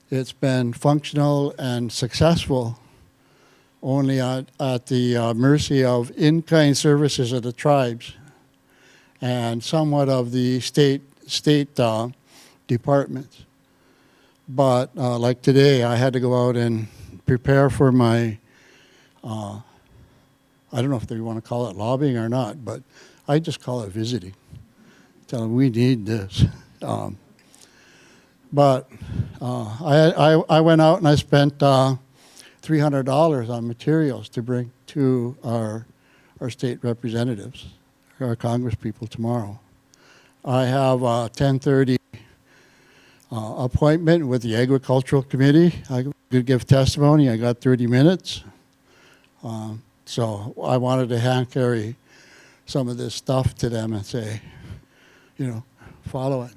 it's been functional and successful only at the mercy of in-kind services of the tribes and somewhat of the state departments. But like today, I had to go out and prepare for my, I don't know if they want to call it lobbying or not, but I just call it visiting. Tell them we need this. But I went out and I spent $300 on materials to bring to our state representatives, our Congress people tomorrow. I have a 10:30 appointment with the Agricultural Committee. I could give testimony. I got 30 minutes. So I wanted to hand carry some of this stuff to them and say, you know, follow it.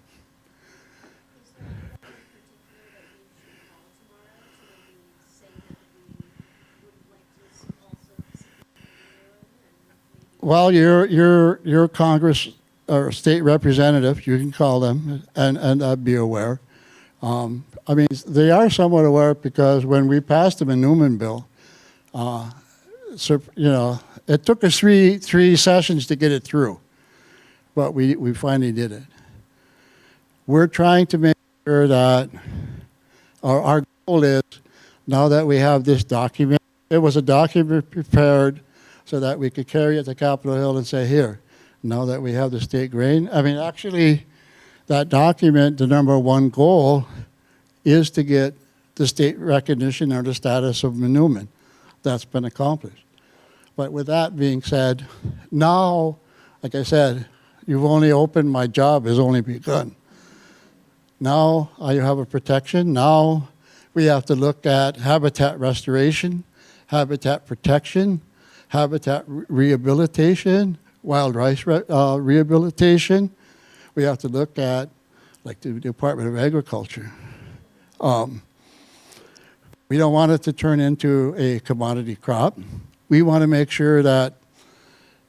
Well, you're Congress or state representative, you can call them, and be aware. I mean, they are somewhat aware because when we passed the Manoomin bill, so, you know, it took us three sessions to get it through, but we finally did it. We're trying to make sure that our goal is, now that we have this document, it was a document prepared so that we could carry it to Capitol Hill and say, here, now that we have the state grain. I mean, actually, that document, the number one goal is to get the state recognition or the status of Manoomin. That's been accomplished. But with that being said, now, like I said, you've only opened, my job has only begun. Now I have a protection. Now we have to look at habitat restoration, habitat protection, habitat rehabilitation, wild rice rehabilitation. We have to look at, like the Department of Agriculture. We don't want it to turn into a commodity crop. We want to make sure that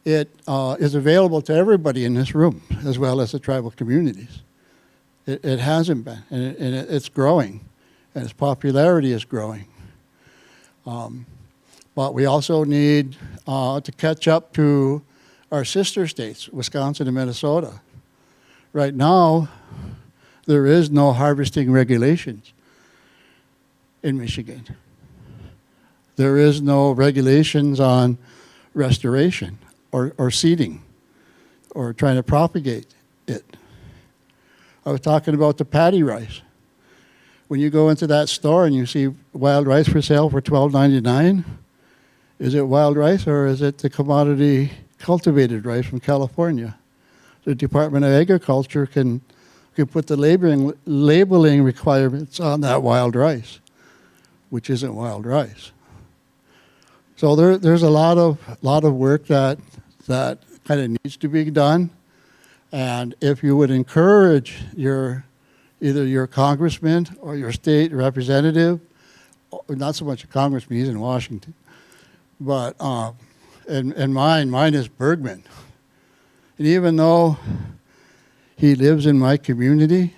it is available to everybody in this room, as well as the tribal communities. It hasn't been, and it's growing, and its popularity is growing. But we also need to catch up to our sister states, Wisconsin and Minnesota. Right now, there is no harvesting regulations in Michigan. There is no regulations on restoration or seeding or trying to propagate it. I was talking about the paddy rice. When you go into that store and you see wild rice for sale for $12.99, is it wild rice or is it the commodity cultivated rice from California? The Department of Agriculture can put the labeling requirements on that wild rice, which isn't wild rice. So there's a lot of work that kind of needs to be done. And if you would encourage either your congressman or your state representative, not so much a congressman, he's in Washington, but and mine is Bergman. And even though he lives in my community,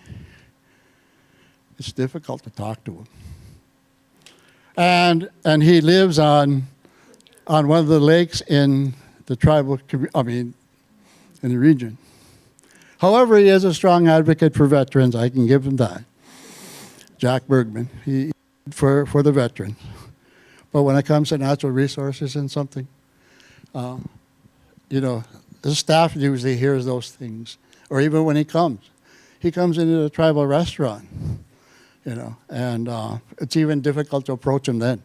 it's difficult to talk to him. And he lives on one of the lakes in the tribal, in the region. However, he is a strong advocate for veterans. I can give him that. Jack Bergman, he for the veterans. But when it comes to natural resources and something, you know, the staff usually hears those things. Or even when he comes into the tribal restaurant, you know, and it's even difficult to approach him then.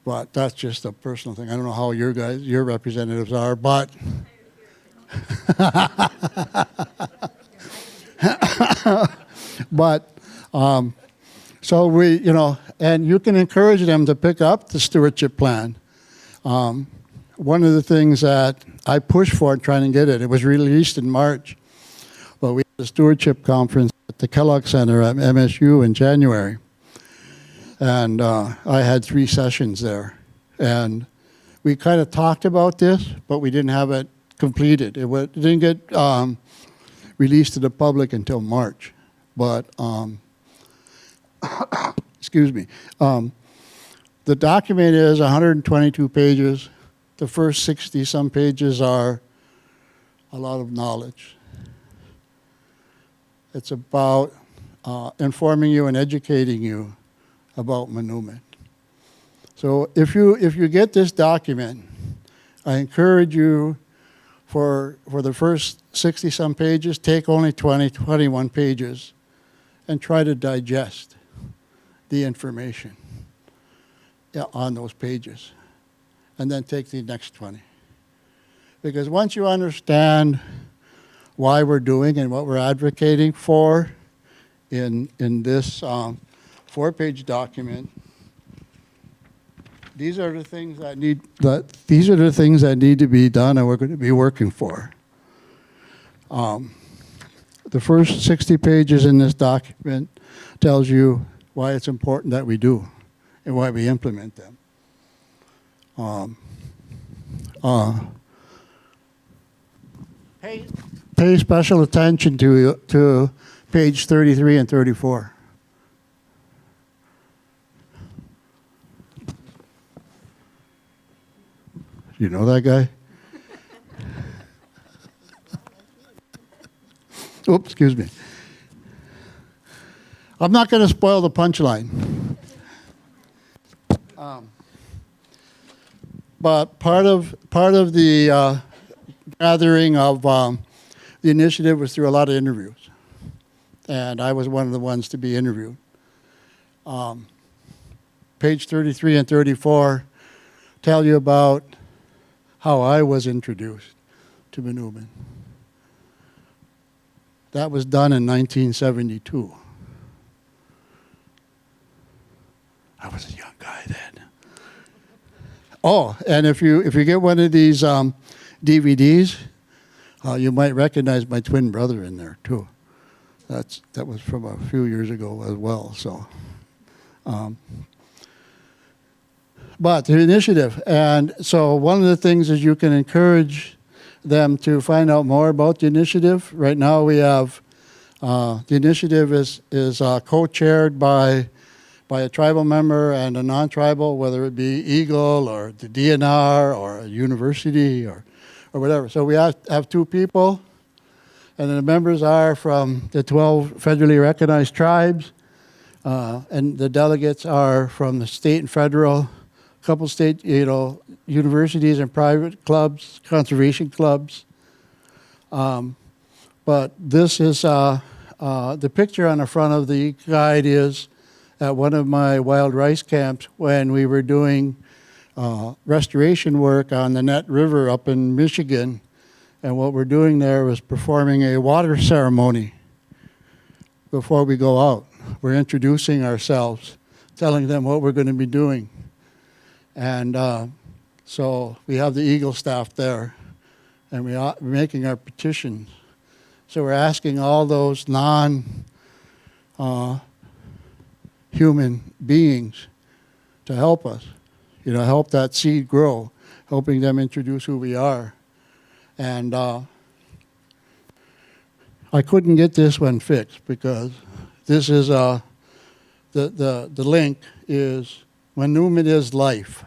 But that's just a personal thing. I don't know how your representatives are, but but so we, you know, and you can encourage them to pick up the stewardship plan. One of the things that I pushed for trying to get it was released in March, but we had a stewardship conference at the Kellogg Center at MSU in January. And I had 3 sessions there. And we kind of talked about this, but we didn't have it completed. It didn't get released to the public until March. But, excuse me, the document is 122 pages. The first 60-some pages are a lot of knowledge. It's about informing you and educating you about Manoomin. So if you get this document, I encourage you for the first 60-some pages, take only 20, 21 pages and try to digest the information on those pages. And then take the next 20. Because once you understand why we're doing and what we're advocating for in this 4-page document, these are the things that need to be done, and we're going to be working for. The first 60 pages in this document tells you why it's important that we do and why we implement them. Pay special attention to page 33 and 34. You know that guy? Oops, excuse me. I'm not going to spoil the punchline. But part of the gathering of the initiative was through a lot of interviews. And I was one of the ones to be interviewed. Page 33 and 34 tell you about how I was introduced to Manoomin. That was done in 1972. I was a young guy then. Oh, and if you get one of these DVDs, you might recognize my twin brother in there too. That was from a few years ago as well. So, but the initiative, and so one of the things is you can encourage them to find out more about the initiative. Right now we have the initiative is co-chaired by a tribal member and a non-tribal, whether it be Eagle or the DNR or a university or whatever. So we have 2 people, and the members are from the 12 federally recognized tribes, and the delegates are from the state and federal, a couple state, universities and private clubs, conservation clubs. But this is the picture on the front of the guide is at one of my wild rice camps when we were doing restoration work on the Net River up in Michigan. And what we're doing there was performing a water ceremony before we go out. We're introducing ourselves, telling them what we're going to be doing. And so we have the Eagle staff there, and we're making our petitions. So we're asking all those non-human beings to help us, help that seed grow, helping them introduce who we are. And I couldn't get this one fixed because this is the link is Manoomin is life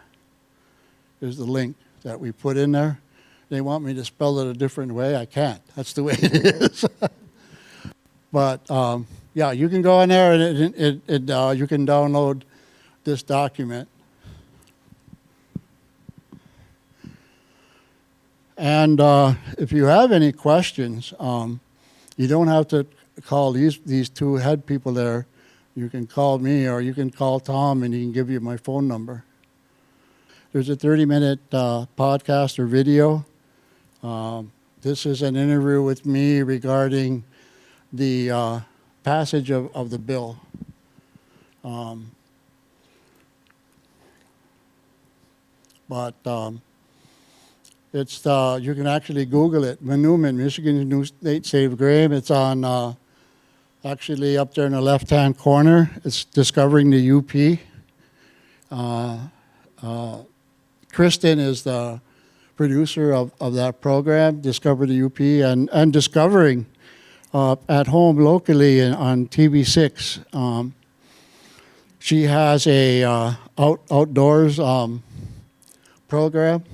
is the link that we put in there. They want me to spell it a different way. I can't. That's the way it is. But yeah, you can go in there and you can download this document. And if you have any questions, you don't have to call these 2 head people there. You can call me or you can call Tom and he can give you my phone number. There's a 30-minute podcast or video. This is an interview with me regarding the passage of the bill. But it's you can actually Google it. Manoomin, Michigan's new state saved game. It's on actually up there in the left-hand corner. It's Discovering the UP. Kristen is the producer of that program, Discover the UP, and discovering at home locally on TV6. She has a outdoors program,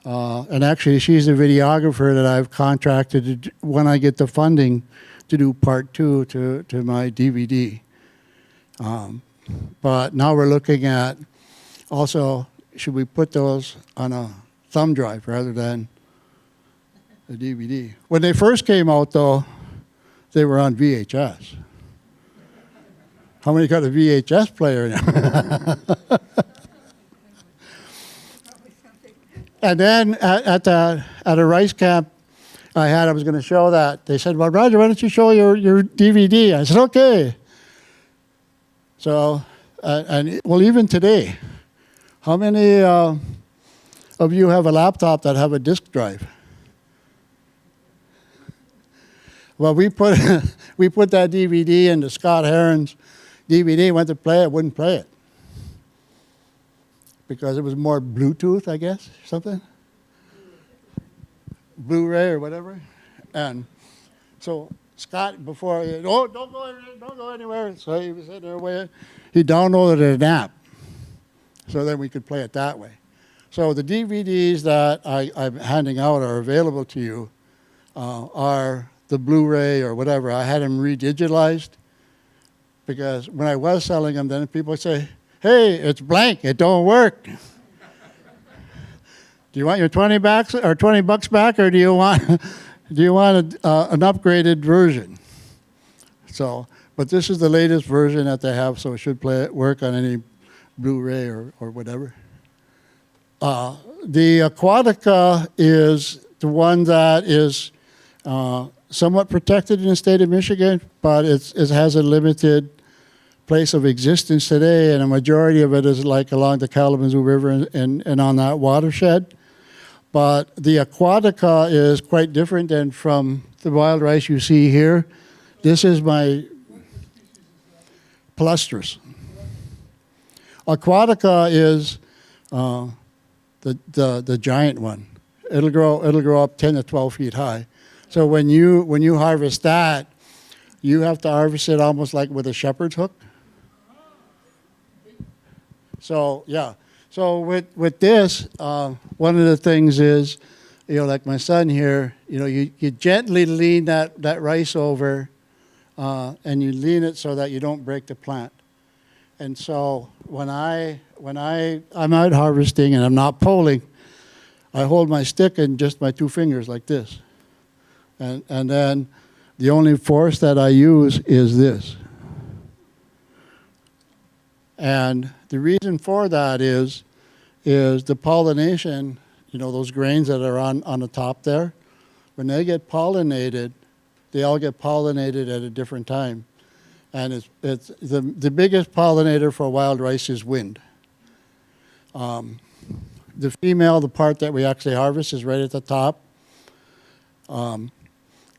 and actually she's the videographer that I've contracted when I get the funding to do part 2 to my DVD. But now we're looking at also, should we put those on a thumb drive rather than a DVD? When they first came out, though, they were on VHS. How many got a VHS player now? And then at a rice camp I was going to show that. They said, well, Roger, why don't you show your DVD? I said, okay. So, well, even today, how many of you have a laptop that have a disk drive? Well, we put that DVD into Scott Heron's DVD, went to play it, wouldn't play it. Because it was more Bluetooth, I guess, or something. Blu-ray or whatever. And so Scott, before, don't go anywhere. So he was sitting there waiting. He downloaded an app. So then we could play it that way. So the DVDs that I'm handing out are available to you are the Blu-ray or whatever. I had them redigitalized because when I was selling them, then people would say, hey, it's blank, it don't work. Do you want your $20 back, or do you want an upgraded version? So, but this is the latest version that they have, so it should work on any Blu-ray or whatever. The Aquatica is the one that is somewhat protected in the state of Michigan, but it has a limited place of existence today, and a majority of it is like along the Kalamazoo River and on that watershed. But the Aquatica is quite different than from the wild rice you see here. This is my Palustris. Aquatica is the giant one. It'll grow up 10 to 12 feet high. So when you harvest that, you have to harvest it almost like with a shepherd's hook. So yeah. So with this, one of the things is, like my son here, you gently lean that rice over, and you lean it so that you don't break the plant. And so when I'm out harvesting and I'm not pulling, I hold my stick in just my 2 fingers like this, and then the only force that I use is this. And the reason for that is the pollination, those grains that are on the top there, when they get pollinated, they all get pollinated at a different time. And it's the biggest pollinator for wild rice is wind. The female, the part that we actually harvest, is right at the top. And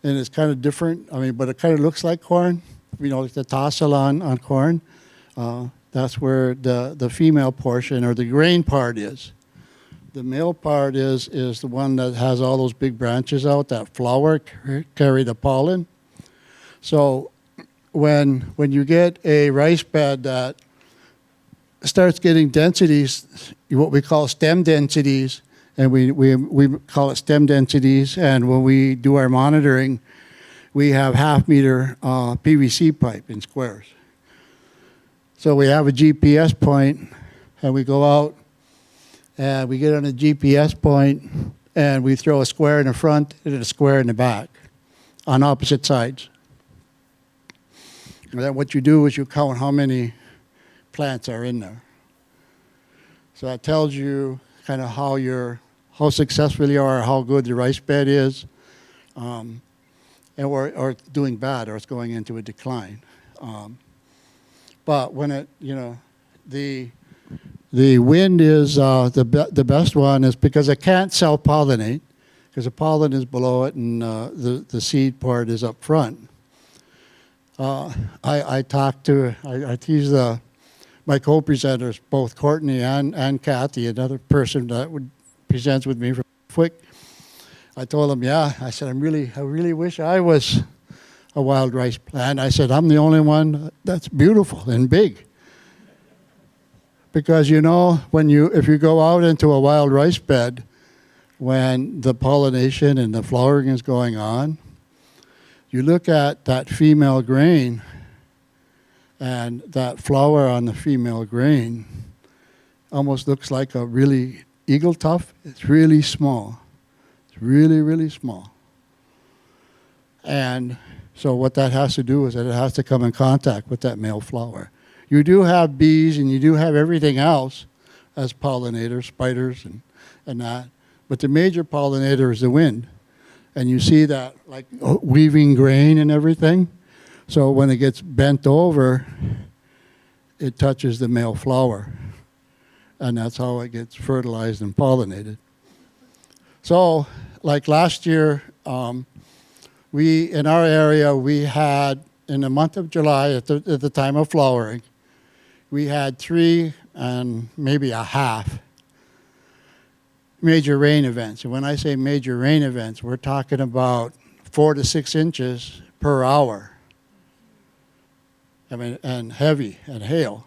it's kind of different, but it kind of looks like corn, like the tassel on corn. That's where the female portion or the grain part is. The male part is the one that has all those big branches out that flower, carry the pollen. So when you get a rice bed that starts getting densities, what we call stem densities, and we call it stem densities, and when we do our monitoring, we have half-meter PVC pipe in squares. So we have a GPS point, and we go out, and we get on a GPS point, and we throw a square in the front and a square in the back on opposite sides. And then what you do is you count how many plants are in there. So that tells you kind of how successful you are, how good the rice bed is, or it's doing bad, or it's going into a decline. But when the wind is the best one is because it can't self-pollinate, because the pollen is below it and the seed part is up front. I tease my co-presenters, both Courtney and Kathy, another person that presents with me from FWIC. I told them, I said, I really wish I was a wild rice plant. I said, I'm the only one that's beautiful and big. Because if you go out into a wild rice bed, when the pollination and the flowering is going on, You look at that female grain, and that flower on the female grain almost looks like a really eagle tuft. It's really small. It's really, really small. And so what that has to do is that it has to come in contact with that male flower. You do have bees and you do have everything else as pollinators, spiders and that. But the major pollinator is the wind. And you see that like weaving grain and everything. So when it gets bent over, it touches the male flower. And that's how it gets fertilized and pollinated. So like last year, in our area, we had, in the month of July, at the time of flowering, we had 3 and maybe a half major rain events. And when I say major rain events, we're talking about 4 to 6 inches per hour. I mean, and heavy, and hail.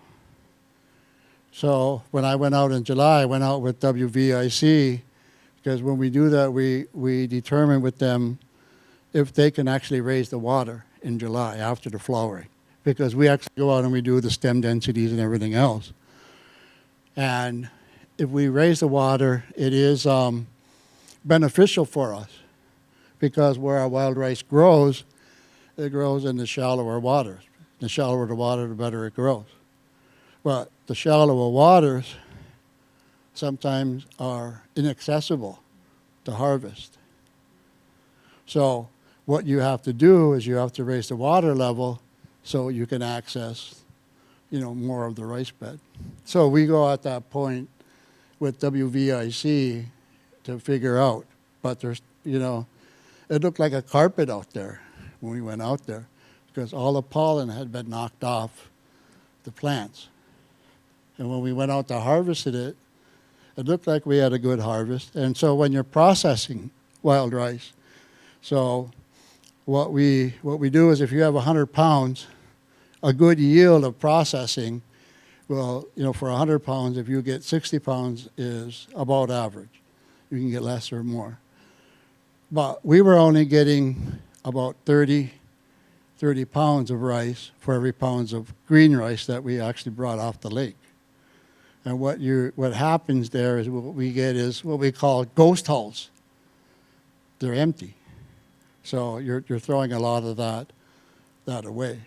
So when I went out in July, I went out with WVIC, because when we do that, we determine with them if they can actually raise the water in July after the flowering. Because we actually go out and we do the stem densities and everything else. And if we raise the water, it is beneficial for us, because where our wild rice grows, it grows in the shallower waters. The shallower the water, the better it grows. But the shallower waters sometimes are inaccessible to harvest. So what you have to do is you have to raise the water level so you can access, more of the rice bed. So we go at that point with WVIC to figure out. But there's, it looked like a carpet out there when we went out there, because all the pollen had been knocked off the plants. And when we went out to harvest it, it looked like we had a good harvest. And so when you're processing wild rice, so what we do is if you have 100 pounds, a good yield of processing, well, for 100 pounds, if you get 60 pounds is about average. You can get less or more. But we were only getting about 30 pounds of rice for every pounds of green rice that we actually brought off the lake. And what happens there is what we get is what we call ghost hulls. They're empty. So you're throwing a lot of that away.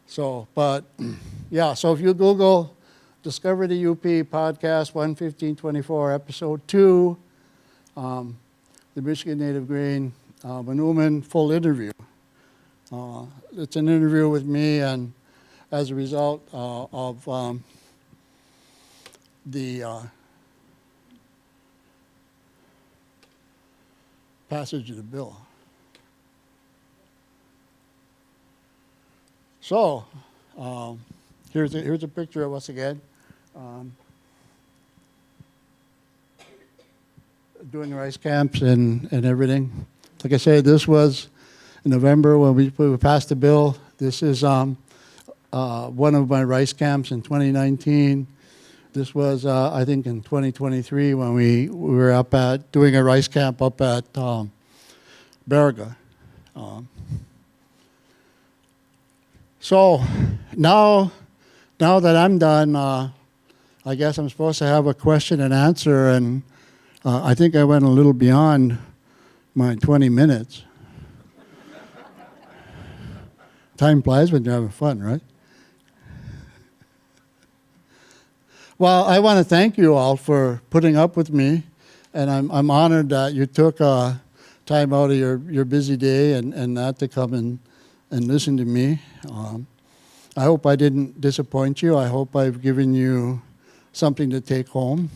So if you Google Discover the UP podcast 11524 episode 2, the Michigan Native Grain Manoomin full interview. It's an interview with me, and as a result of the passage of the bill. So here's a picture of us again, doing rice camps and everything. Like I said, this was in November when we passed the bill. This is one of my rice camps in 2019. This was, I think, in 2023 when we were up at doing a rice camp up at Baraga. So now that I'm done, I guess I'm supposed to have a question and answer, and I think I went a little beyond my 20 minutes. Time flies when you're having fun, right? Well, I want to thank you all for putting up with me, and I'm honored that you took time out of your busy day and that to come and listen to me. I hope I didn't disappoint you. I hope I've given you something to take home.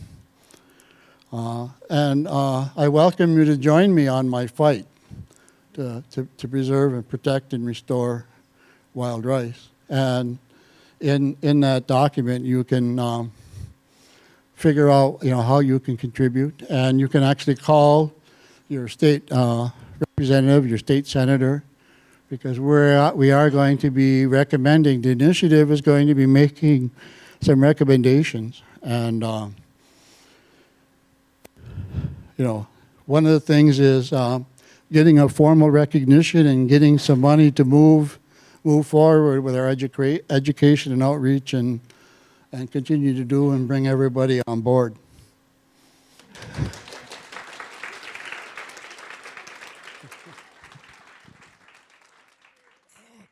And I welcome you to join me on my fight to preserve and protect and restore wild rice. And in that document, you can figure out how you can contribute, and you can actually call your state representative, your state senator, because we are going to be recommending. The initiative is going to be making some recommendations, and one of the things is getting a formal recognition and getting some money to move forward with our education and outreach and continue to do and bring everybody on board.